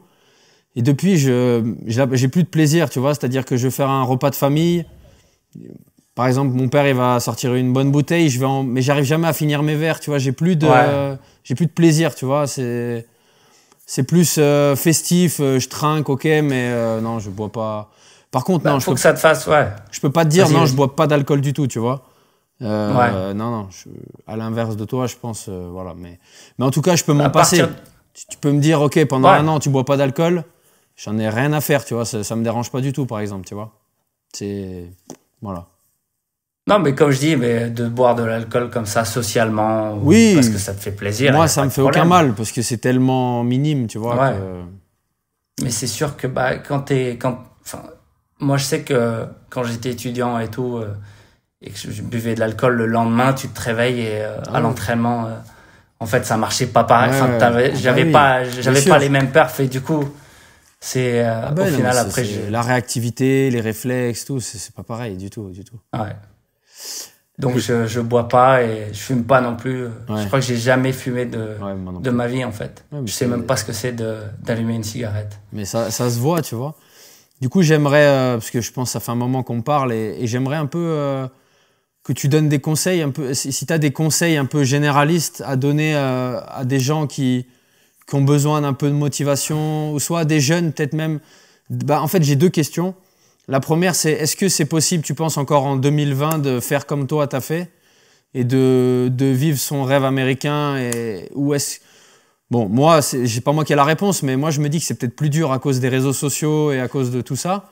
S2: Et depuis, j'ai plus de plaisir, tu vois, c'est-à-dire que je vais faire un repas de famille. Par exemple, mon père, il va sortir une bonne bouteille, mais j'arrive jamais à finir mes verres, tu vois, j'ai plus de plaisir, tu vois, c'est plus festif, je trinque, ok, mais non, je bois pas. Par contre, non,
S3: faut que ça te fasse, ouais.
S2: Je peux pas te dire,
S3: Vas-y,
S2: non,
S3: vas-y.
S2: je bois pas d'alcool du tout, tu vois.
S3: Ouais.
S2: Non, à l'inverse de toi, je pense, voilà. Mais en tout cas, je peux m'en passer. Tu peux me dire, ok, pendant un an, tu bois pas d'alcool, j'en ai rien à faire, tu vois. Ça me dérange pas du tout, par exemple, tu vois. Voilà.
S3: Non, mais comme je dis, mais de boire de l'alcool comme ça socialement,
S2: oui,
S3: parce que ça te fait plaisir.
S2: Moi, ça me fait aucun mal parce que c'est tellement minime, tu vois.
S3: Ouais. Mais c'est sûr que enfin, moi, je sais que quand j'étais étudiant et tout, et que je buvais de l'alcool le lendemain, tu te réveilles et à l'entraînement, en fait, ça marchait pas pareil. J'avais pas les mêmes perfs et du coup, c'est au final après.
S2: La réactivité, les réflexes, tout, c'est pas pareil du tout.
S3: Ouais. Donc je bois pas et je fume pas non plus. Je crois que j'ai jamais fumé de ma vie en fait. Ouais, je sais même pas ce que c'est d'allumer une cigarette.
S2: Mais ça se voit, tu vois. Du coup, j'aimerais, parce que je pense que ça fait un moment qu'on parle, et j'aimerais un peu que tu donnes des conseils, un peu, si tu as des conseils un peu généralistes à donner à des gens qui ont besoin d'un peu de motivation, ou soit à des jeunes, peut-être même. En fait, j'ai deux questions. La première, c'est est-ce que c'est possible, tu penses encore en 2020, de faire comme toi t'as fait et de vivre son rêve américain ou est-ce... Bon, moi, j'ai pas moi qui ai la réponse, mais moi, je me dis que c'est peut-être plus dur à cause des réseaux sociaux et à cause de tout ça.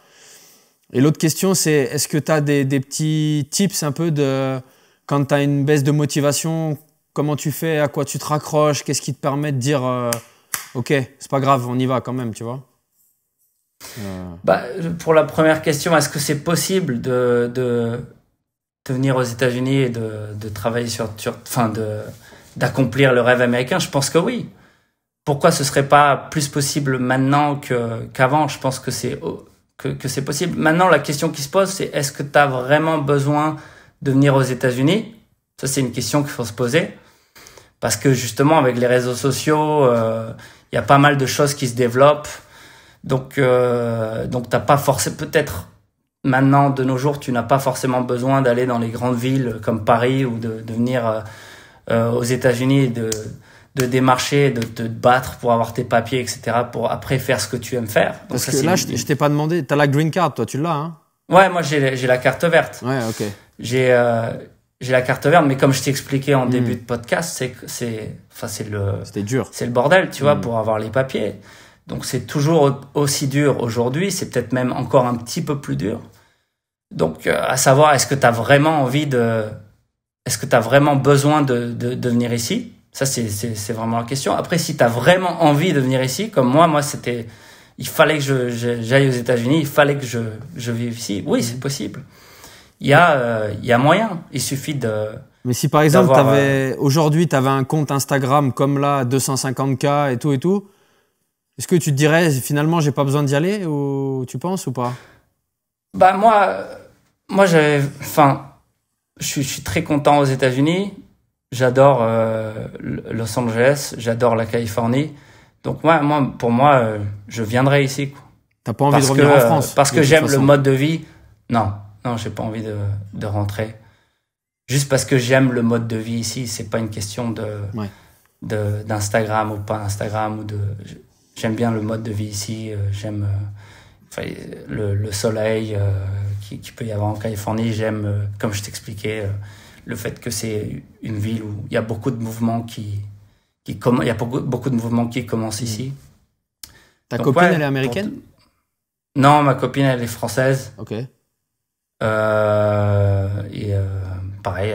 S2: Et l'autre question, c'est est-ce que tu as des petits tips un peu de quand tu as une baisse de motivation, comment tu fais, à quoi tu te raccroches, qu'est-ce qui te permet de dire ok, c'est pas grave, on y va quand même, tu vois.
S3: Pour la première question, est-ce que c'est possible de venir aux États-Unis et de travailler d'accomplir le rêve américain? Je pense que oui. Pourquoi ce serait pas plus possible maintenant qu'avant? Je pense que c'est possible. Maintenant, la question qui se pose, c'est est-ce que tu as vraiment besoin de venir aux États-Unis? Ça, c'est une question qu'il faut se poser. Parce que justement, avec les réseaux sociaux, y a pas mal de choses qui se développent. Donc t'as pas forcément, peut-être maintenant de nos jours, tu n'as pas forcément besoin d'aller dans les grandes villes comme Paris ou de venir aux États-Unis et de démarcher, de te battre pour avoir tes papiers, etc. pour après faire ce que tu aimes faire. Donc
S2: parce que là, je t'ai pas demandé, t'as la green card, toi, tu l'as, hein?
S3: Ouais, moi j'ai la carte verte.
S2: Ouais, ok.
S3: J'ai la carte verte, mais comme je t'ai expliqué en début de podcast, c'était dur. C'est le bordel, tu vois, pour avoir les papiers. Donc c'est toujours aussi dur aujourd'hui, c'est peut-être même encore un petit peu plus dur. Donc à savoir, est-ce que tu as vraiment besoin de venir ici? Ça c'est vraiment la question. Après, si tu as vraiment envie de venir ici, comme moi il fallait que j'aille aux États-Unis, il fallait que je vive ici. Oui, c'est possible. Il y a moyen, il suffit de...
S2: Mais si par exemple aujourd'hui tu avais un compte Instagram comme là, 250K et tout, est-ce que tu te dirais finalement j'ai pas besoin d'y aller, ou tu penses ou pas?
S3: Moi je suis très content aux États-Unis. J'adore Los Angeles, j'adore la Californie. Donc pour moi, je viendrai ici.
S2: T'as pas envie de revenir en France?
S3: Parce que j'aime le mode de vie. Non, j'ai pas envie de rentrer. Juste parce que j'aime le mode de vie ici. C'est pas une question d'Instagram ou pas Instagram ou de... J'aime bien le mode de vie ici. enfin, le soleil qui peut y avoir en Californie. J'aime, comme je t'expliquais, le fait que c'est une ville où il y a beaucoup de mouvements il y a beaucoup de mouvements qui commencent ici.
S2: Ta
S3: Donc,
S2: copine,
S3: ouais,
S2: elle est américaine?
S3: Non, ma copine, elle est française.
S2: Ok.
S3: Et pareil,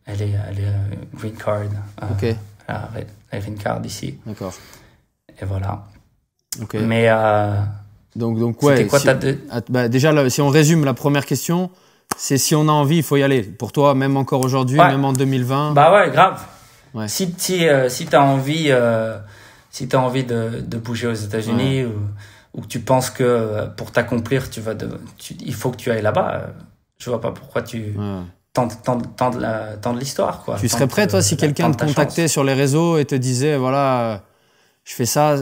S3: elle est green card.
S2: Ok.
S3: Elle a la green card ici.
S2: D'accord.
S3: Et voilà.
S2: Ok.
S3: Mais
S2: Donc ouais.
S3: c'était quoi
S2: déjà, là, si on résume la première question, c'est si on a envie, il faut y aller. Pour toi, même encore aujourd'hui,
S3: Ouais.
S2: même en 2020.
S3: Bah ouais, grave.
S2: Ouais.
S3: Si t'as envie, de bouger aux États-Unis ou que tu penses que pour t'accomplir, il faut que tu ailles là-bas, je vois pas pourquoi tu tentes l'histoire, quoi.
S2: Tu serais prêt, toi, si quelqu'un te contactait sur les réseaux et te disait, voilà, je fais ça.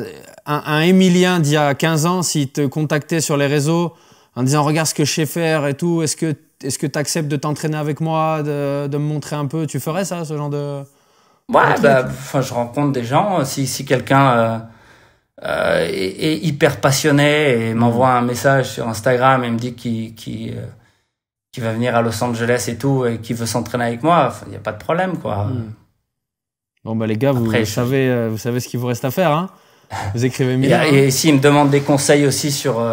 S2: Un Émilien d'il y a 15 ans, s'il te contactait sur les réseaux en disant, regarde ce que je sais faire et tout, est-ce que tu acceptes de t'entraîner avec moi, de me montrer un peu? Tu ferais ça, ce genre de...
S3: Ouais, je rencontre des gens. Si quelqu'un est hyper passionné et m'envoie un message sur Instagram et me dit qu'il va venir à Los Angeles et tout et qu'il veut s'entraîner avec moi, il n'y a pas de problème, quoi.
S2: Bon, bah, les gars, vous savez ce qu'il vous reste à faire, hein. Vous écrivez bien.
S3: Et s'il me demande des conseils aussi sur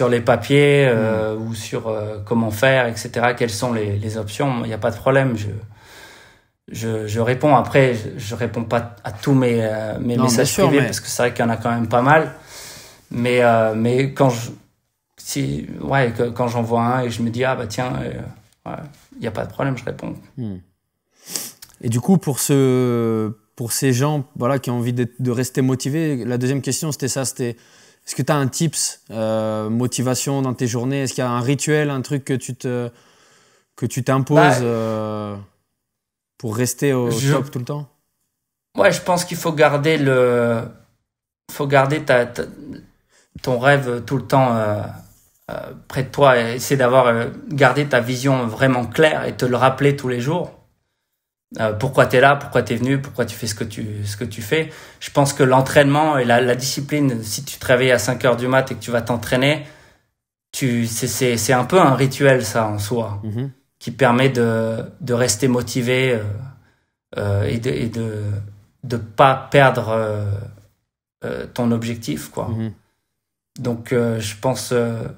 S3: les papiers ou sur comment faire, etc., quelles sont les options, il n'y a pas de problème. Je réponds. Après, je réponds pas à tous mes messages privés parce que c'est vrai qu'il y en a quand même pas mal. Mais quand j'envoie un et je me dis ah bah tiens, il n'y a pas de problème, je réponds.
S2: Et du coup, pour ces gens, voilà, qui ont envie de rester motivés, la deuxième question c'était est-ce que tu as un tips motivation dans tes journées? Est-ce qu'il y a un rituel, un truc que tu t'imposes pour rester au top tout le temps?
S3: Ouais, je pense qu'il faut garder ton rêve tout le temps près de toi et essayer garder ta vision vraiment claire et te le rappeler tous les jours. Pourquoi tu es là, pourquoi tu es venu, pourquoi tu fais ce que tu fais. Je pense que l'entraînement et la discipline, si tu te réveilles à 5h du mat et que tu vas t'entraîner, c'est un peu un rituel, ça, en soi. Qui permet de rester motivé et de pas perdre ton objectif, quoi. Donc je pense
S2: se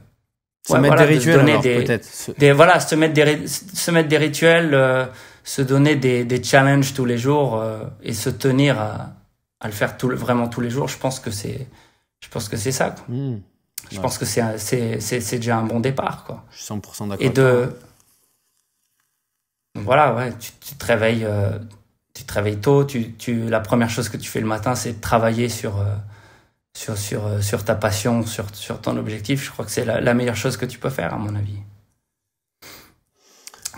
S2: mettre des rituels, alors, peut-être.
S3: Se mettre des rituels, se donner des challenges tous les jours et se tenir à le faire vraiment tous les jours. Je pense que c'est ça, quoi. Je pense que c'est déjà un bon départ, quoi.
S2: Je suis 100% d'accord.
S3: Voilà, ouais, tu te réveilles tôt, la première chose que tu fais le matin, c'est de travailler sur ta passion, sur ton objectif. Je crois que c'est la meilleure chose que tu peux faire, à mon avis.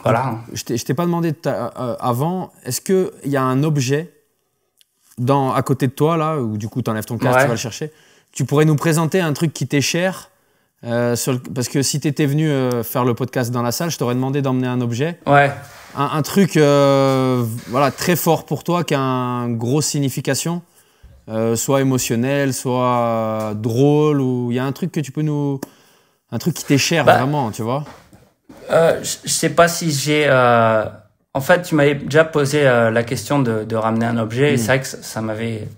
S3: Voilà.
S2: Je t'ai pas demandé avant, est-ce qu'il y a un objet à côté de toi, là, où du coup tu enlèves ton casque, tu vas le chercher, tu pourrais nous présenter un truc qui t'est cher? Parce que si tu étais venu faire le podcast dans la salle, je t'aurais demandé d'emmener un objet.
S3: Ouais.
S2: Un truc très fort pour toi, qui a une grosse signification, soit émotionnelle, soit drôle, ou il y a un truc que tu peux un truc qui t'est cher, vraiment, tu vois.
S3: Je sais pas si j'ai... En fait, tu m'avais déjà posé la question de ramener un objet. Et c'est vrai que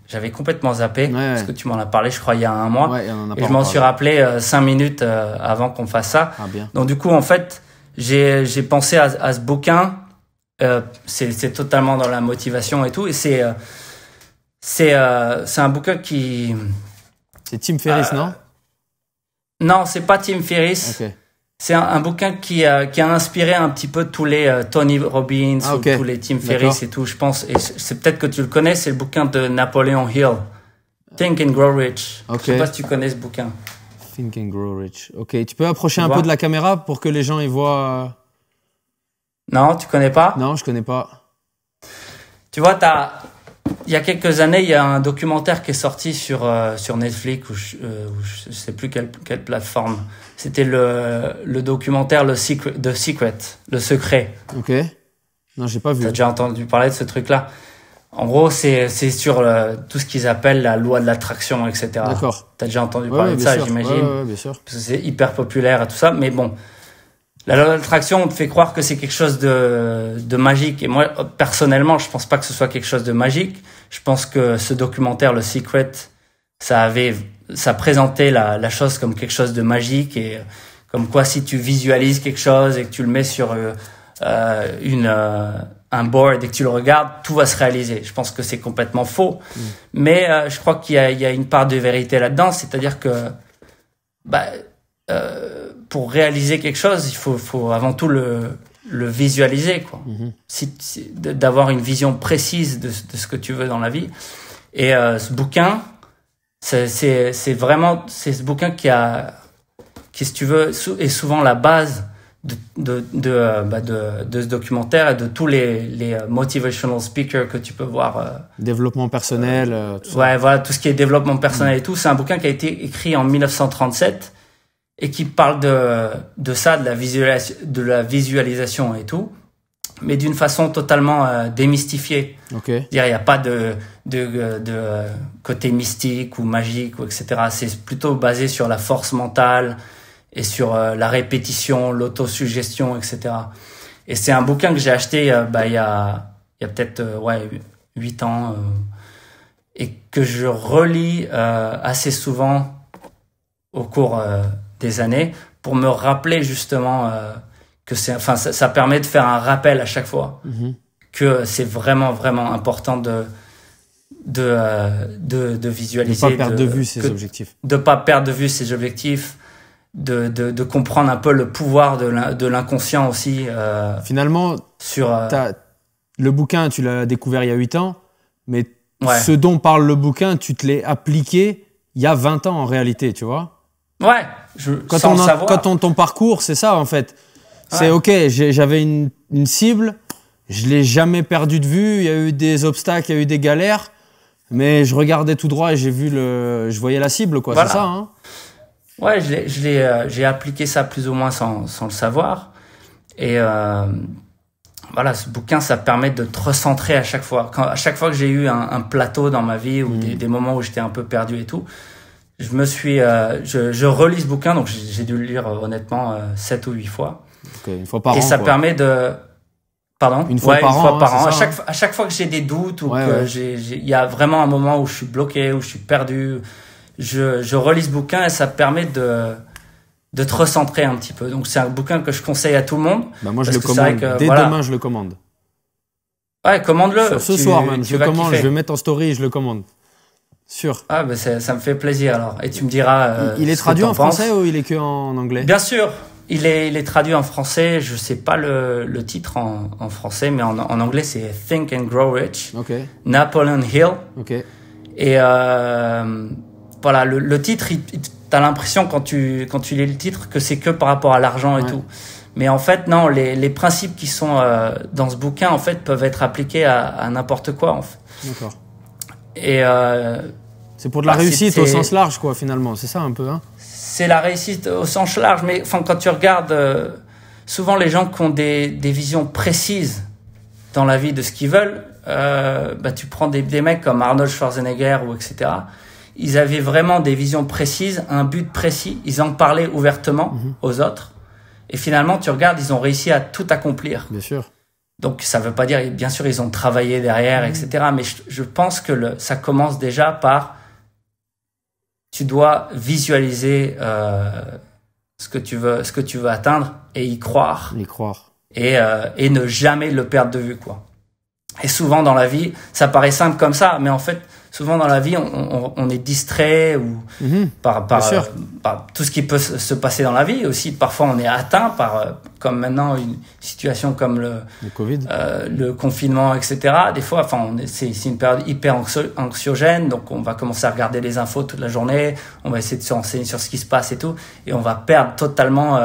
S3: j'avais complètement zappé, parce que tu m'en as parlé, je crois, il y a un mois.
S2: Ouais,
S3: et je m'en suis rappelé 5 minutes avant qu'on fasse ça.
S2: Ah, bien.
S3: Donc du coup, en fait, j'ai pensé à ce bouquin. C'est totalement dans la motivation et tout. Et c'est un bouquin qui...
S2: C'est Tim Ferriss, non?
S3: Non, c'est pas Tim Ferriss.
S2: Ok.
S3: C'est un bouquin qui a inspiré un petit peu tous les Tony Robbins ou tous les Tim Ferriss et tout, je pense. Et c'est peut-être que tu le connais, c'est le bouquin de Napoleon Hill. Think and Grow Rich. Je sais pas si tu connais ce bouquin.
S2: Think and Grow Rich. Ok, tu peux approcher un peu de la caméra pour que les gens y voient...
S3: Non, tu connais pas?
S2: Non, je connais pas.
S3: Tu vois, il y a quelques années, il y a un documentaire qui est sorti sur Netflix ou je sais plus quelle plateforme. C'était le documentaire The Secret, Le Secret.
S2: Ok. Non, j'ai pas vu.
S3: T'as déjà entendu parler de ce truc-là? En gros, c'est sur tout ce qu'ils appellent la loi de l'attraction, etc.
S2: D'accord.
S3: T'as déjà entendu parler de ça,
S2: sûr.
S3: j'imagine.
S2: Ouais, bien sûr.
S3: Parce que c'est hyper populaire et tout ça. Mais bon, la loi de l'attraction, on te fait croire que c'est quelque chose de magique. Et moi, personnellement, je pense pas que ce soit quelque chose de magique. Je pense que ce documentaire, Le Secret, ça présentait la chose comme quelque chose de magique et comme quoi si tu visualises quelque chose et que tu le mets sur un board et que tu le regardes, tout va se réaliser. Je pense que c'est complètement faux. Mais je crois qu'il y a une part de vérité là-dedans, c'est-à-dire que pour réaliser quelque chose, il faut avant tout le visualiser, quoi. D'avoir une vision précise de ce que tu veux dans la vie. Et ce bouquin, c'est vraiment ce bouquin qui si tu veux, est souvent la base de ce documentaire et de tous les motivational speakers que tu peux voir.
S2: Développement personnel, tout ça.
S3: Ouais, voilà, tout ce qui est développement personnel et tout. C'est un bouquin qui a été écrit en 1937 et qui parle de ça, de la visualisation et tout, mais d'une façon totalement démystifiée.
S2: Okay.
S3: C'est-à-dire, il n'y a pas de côté mystique ou magique ou etc. C'est plutôt basé sur la force mentale et sur la répétition, l'autosuggestion, etc. Et c'est un bouquin que j'ai acheté il y a peut-être 8 ans et que je relis assez souvent au cours des années pour me rappeler justement que ça permet de faire un rappel à chaque fois que c'est vraiment vraiment important de visualiser,
S2: de pas perdre de vue ses objectifs,
S3: de comprendre un peu le pouvoir de l'inconscient aussi.
S2: Finalement, le bouquin, tu l'as découvert il y a 8 ans, mais ce dont parle le bouquin, tu te l'es appliqué il y a 20 ans en réalité, tu vois.
S3: Ouais,
S2: quand ton parcours, c'est ça en fait. C'est ok, j'avais une cible, je l'ai jamais perdu de vue, il y a eu des obstacles, il y a eu des galères, mais je regardais tout droit et je voyais la cible, quoi. Voilà. C'est ça, hein.
S3: Ouais, j'ai appliqué ça plus ou moins sans le savoir. Et voilà, ce bouquin, ça permet de te recentrer à chaque fois. À chaque fois que j'ai eu un plateau dans ma vie ou des moments où j'étais un peu perdu et tout, je relis ce bouquin, donc j'ai dû le lire honnêtement 7 ou 8 fois.
S2: Okay, une fois par an.
S3: Et ça permet de... Pardon?
S2: Une fois par an.
S3: À chaque fois que j'ai des doutes ou il y a vraiment un moment où je suis bloqué, où je suis perdu, je relis ce bouquin et ça permet de te recentrer un petit peu. Donc c'est un bouquin que je conseille à tout le monde.
S2: Bah moi je le commande. Demain je le commande.
S3: Ouais, commande-le.
S2: Ce soir même, je le commande, je vais mettre en story et je le commande. Sûr.
S3: Ah bah ça me fait plaisir alors. Et tu me diras.
S2: Il est traduit en français ou il est que en anglais?
S3: Bien sûr. Il est traduit en français. Je sais pas le titre en français, mais en anglais c'est Think and Grow Rich.
S2: Okay.
S3: Napoleon Hill.
S2: Okay.
S3: Et voilà, le titre, t'as l'impression quand tu lis le titre que c'est que par rapport à l'argent et tout. Mais en fait non, les principes qui sont dans ce bouquin en fait peuvent être appliqués à n'importe quoi en fait.
S2: D'accord.
S3: Et
S2: c'est pour de la réussite au sens large quoi finalement, c'est ça un peu hein.
S3: C'est la réussite au sens large, mais enfin quand tu regardes souvent les gens qui ont des visions précises dans la vie de ce qu'ils veulent, tu prends des mecs comme Arnold Schwarzenegger ou etc. Ils avaient vraiment des visions précises, un but précis, ils en parlaient ouvertement aux autres, et finalement tu regardes, ils ont réussi à tout accomplir.
S2: Bien sûr.
S3: Donc ça veut pas dire, bien sûr ils ont travaillé derrière, etc. Mais je pense que ça commence déjà par tu dois visualiser ce que tu veux atteindre et y croire. Et ne jamais le perdre de vue, quoi. Et souvent dans la vie, ça paraît simple comme ça, mais en fait, souvent dans la vie, on est distrait ou par tout ce qui peut se passer dans la vie. Aussi, parfois, on est atteint par, comme maintenant, une situation comme le
S2: Covid,
S3: le confinement, etc. Des fois, c'est une période hyper anxiogène, donc on va commencer à regarder les infos toute la journée, on va essayer de se renseigner sur ce qui se passe et tout, et on va perdre totalement,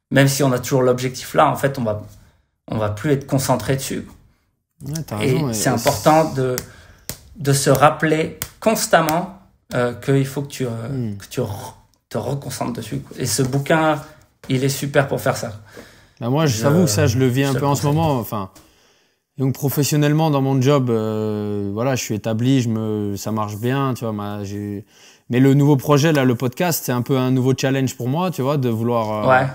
S3: même si on a toujours l'objectif là, en fait, on va plus être concentré dessus.
S2: Ouais, t'as raison,
S3: et c'est important de se rappeler constamment qu'il faut que tu te reconcentres dessus. Et ce bouquin, il est super pour faire ça.
S2: Bah moi, j'avoue que ça, je le vis un peu en ce moment. Enfin, Et donc professionnellement dans mon job, voilà, je suis établi, ça marche bien, tu vois. Mais le nouveau projet là, le podcast, c'est un peu un nouveau challenge pour moi, tu vois, de vouloir.
S3: Ouais.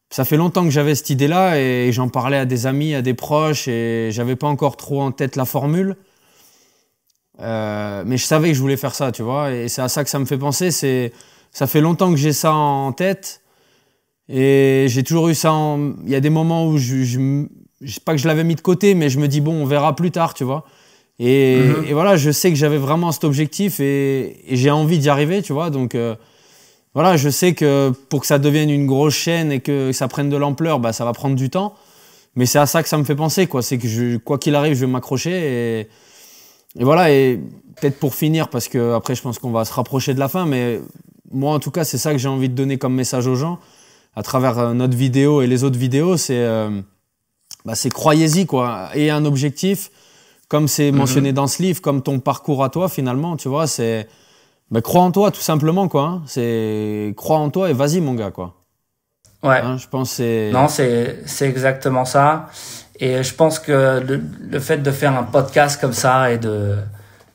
S2: Ça fait longtemps que j'avais cette idée-là et j'en parlais à des amis, à des proches et j'avais pas encore trop en tête la formule. Mais je savais que je voulais faire ça, tu vois. Et c'est à ça que ça me fait penser. Ça fait longtemps que j'ai ça en tête et j'ai toujours eu ça. Il y a des moments où pas que je l'avais mis de côté, mais je me dis bon, on verra plus tard, tu vois. Et voilà, je sais que j'avais vraiment cet objectif et j'ai envie d'y arriver, tu vois. Donc voilà, je sais que pour que ça devienne une grosse chaîne et que ça prenne de l'ampleur, bah ça va prendre du temps. Mais c'est à ça que ça me fait penser, quoi. C'est que quoi qu'il arrive, je vais m'accrocher et voilà. Et peut-être pour finir, parce que après je pense qu'on va se rapprocher de la fin, mais moi en tout cas, c'est ça que j'ai envie de donner comme message aux gens à travers notre vidéo et les autres vidéos, c'est croyez-y, quoi. Et un objectif, comme c'est mentionné dans ce livre, comme ton parcours à toi, finalement, tu vois, c'est crois en toi, tout simplement, quoi. Hein. C'est crois en toi et vas-y, mon gars, quoi.
S3: Ouais.
S2: Hein, je pense que
S3: Non, c'est exactement ça. Et je pense que le fait de faire un podcast comme ça et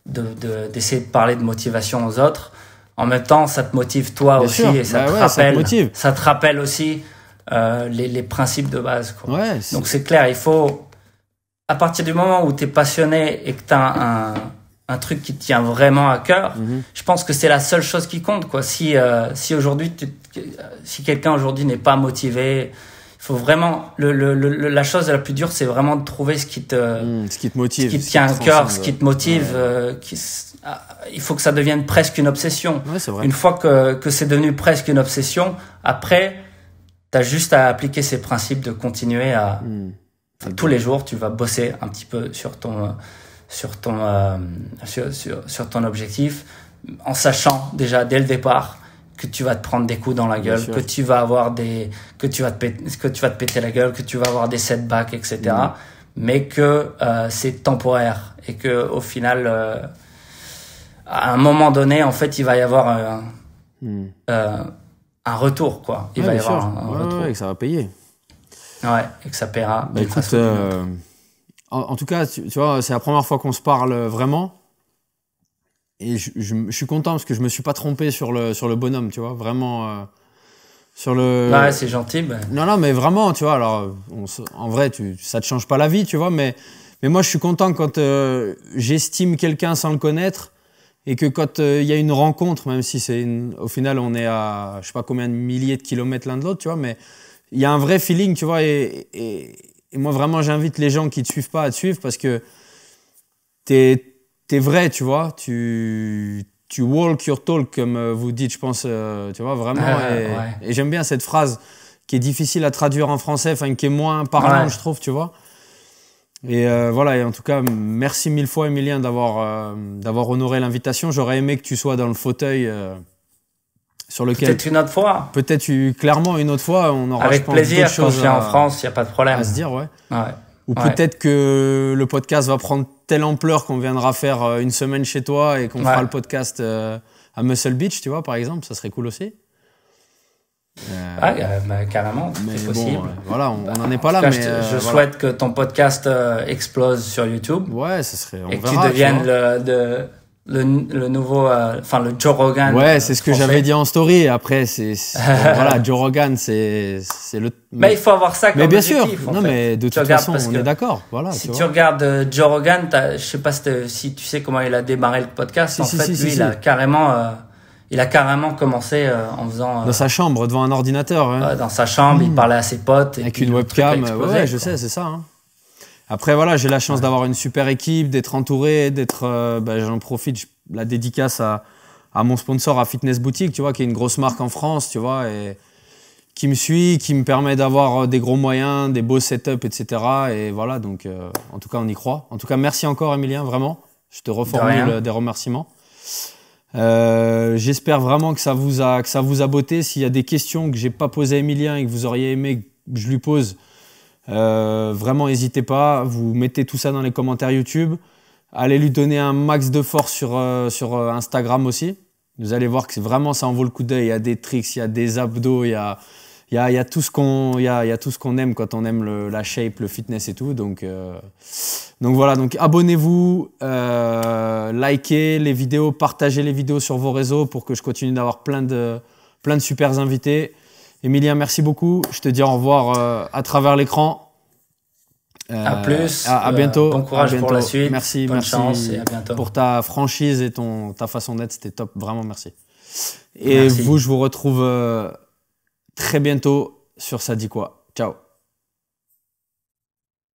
S3: d'essayer de parler de motivation aux autres, en même temps, ça te motive toi
S2: Bien
S3: aussi
S2: sûr.
S3: et ça te rappelle aussi les principes de base, quoi.
S2: Ouais,
S3: donc c'est clair, il faut, à partir du moment où tu es passionné et que tu as un truc qui te tient vraiment à cœur, je pense que c'est la seule chose qui compte, quoi. Si aujourd'hui si quelqu'un aujourd'hui n'est pas motivé, il faut vraiment la chose la plus dure, c'est vraiment de trouver ce qui te
S2: motive,
S3: ce qui te tient à cœur, ce qui te motive. Il faut que ça devienne presque une obsession.
S2: Ouais, c'est vrai.
S3: Une fois que c'est devenu presque une obsession, après t'as juste à appliquer ces principes de continuer à tous les jours, tu vas bosser un petit peu sur ton objectif, en sachant déjà dès le départ que tu vas te prendre des coups dans la gueule, que tu vas avoir que tu vas te péter la gueule, que tu vas avoir des setbacks, etc. Mais que c'est temporaire et que au final, à un moment donné, en fait, il va y avoir un retour, quoi. Il va y avoir un retour.
S2: Ouais, et que ça va payer.
S3: Ouais, et que ça paiera.
S2: Écoute, en tout cas, tu vois, c'est la première fois qu'on se parle vraiment. Et je suis content parce que je me suis pas trompé sur le bonhomme, tu vois, vraiment sur le.
S3: Ouais, c'est gentil. Ben.
S2: Non, mais vraiment, tu vois. Alors, en vrai, ça te change pas la vie, tu vois, mais moi, je suis content quand j'estime quelqu'un sans le connaître et que quand il y a une rencontre, même si au final, on est à je sais pas combien de milliers de kilomètres l'un de l'autre, tu vois, mais il y a un vrai feeling, tu vois, et moi, vraiment, j'invite les gens qui te suivent pas à te suivre parce que t'es vrai, tu vois, tu walk your talk, comme vous dites, je pense, tu vois, vraiment. Et j'aime bien cette phrase qui est difficile à traduire en français, enfin, qui est moins parlant, je trouve, tu vois. Et voilà, et en tout cas, merci mille fois, Emilien, d'avoir honoré l'invitation. J'aurais aimé que tu sois dans le fauteuil sur lequel...
S3: Peut-être une autre fois.
S2: Peut-être clairement une autre fois. On aura,
S3: avec
S2: je pense,
S3: plaisir,
S2: d'autres choses
S3: quand je viens en France, il n'y a pas de problème.
S2: À se dire, ouais.
S3: Ouais.
S2: Ou peut-être que le podcast va prendre telle ampleur qu'on viendra faire une semaine chez toi et qu'on fera le podcast à Muscle Beach, tu vois, par exemple. Ça serait cool aussi.
S3: Carrément, c'est possible.
S2: Bon, voilà, on n'en est pas là,
S3: cas,
S2: mais
S3: je souhaite que ton podcast explose sur YouTube.
S2: Ouais, ça serait.
S3: Et que tu deviennes le nouveau, le Joe Rogan.
S2: Ouais, c'est ce que j'avais dit en story. Après, voilà, Joe Rogan, c'est le.
S3: Mais il faut avoir ça comme
S2: objectif. Mais bien
S3: objectif,
S2: sûr. Non, mais de toute façon, on est d'accord. Voilà.
S3: Si tu regardes Joe Rogan, je sais pas si tu sais comment il a démarré le podcast. Il a carrément commencé en faisant.
S2: Dans sa chambre, devant un ordinateur. Hein.
S3: Dans sa chambre, il parlait à ses potes.
S2: Avec une webcam. Ouais, je sais, c'est ça. Hein. Après, voilà, j'ai la chance d'avoir une super équipe, d'être entouré, j'en profite, la dédicace à mon sponsor, à Fitness Boutique, tu vois, qui est une grosse marque en France, tu vois, et qui me suit, qui me permet d'avoir des gros moyens, des beaux setups, etc. Et voilà, donc, en tout cas, on y croit. En tout cas, merci encore, Emilien, vraiment. Je te reformule des remerciements. J'espère vraiment que ça vous a botté. S'il y a des questions que j'ai pas posées à Emilien et que vous auriez aimé que je lui pose, vraiment n'hésitez pas, vous mettez tout ça dans les commentaires YouTube, allez lui donner un max de force sur Instagram aussi, vous allez voir que vraiment ça en vaut le coup d'œil. Il y a des tricks, il y a des abdos, il y y a tout ce qu'on aime quand on aime la shape, le fitness et tout. Donc voilà, donc abonnez-vous, likez les vidéos, partagez les vidéos sur vos réseaux pour que je continue d'avoir plein de super invités. Emilien, merci beaucoup. Je te dis au revoir à travers l'écran.
S3: À plus.
S2: À bientôt.
S3: Bon courage pour la suite.
S2: Merci,
S3: bonne
S2: merci
S3: chance et à bientôt.
S2: pour ta franchise et ta façon d'être. C'était top. Vraiment, merci. Et
S3: Merci.
S2: vous, je vous retrouve très bientôt sur Ça dit quoi. Ciao.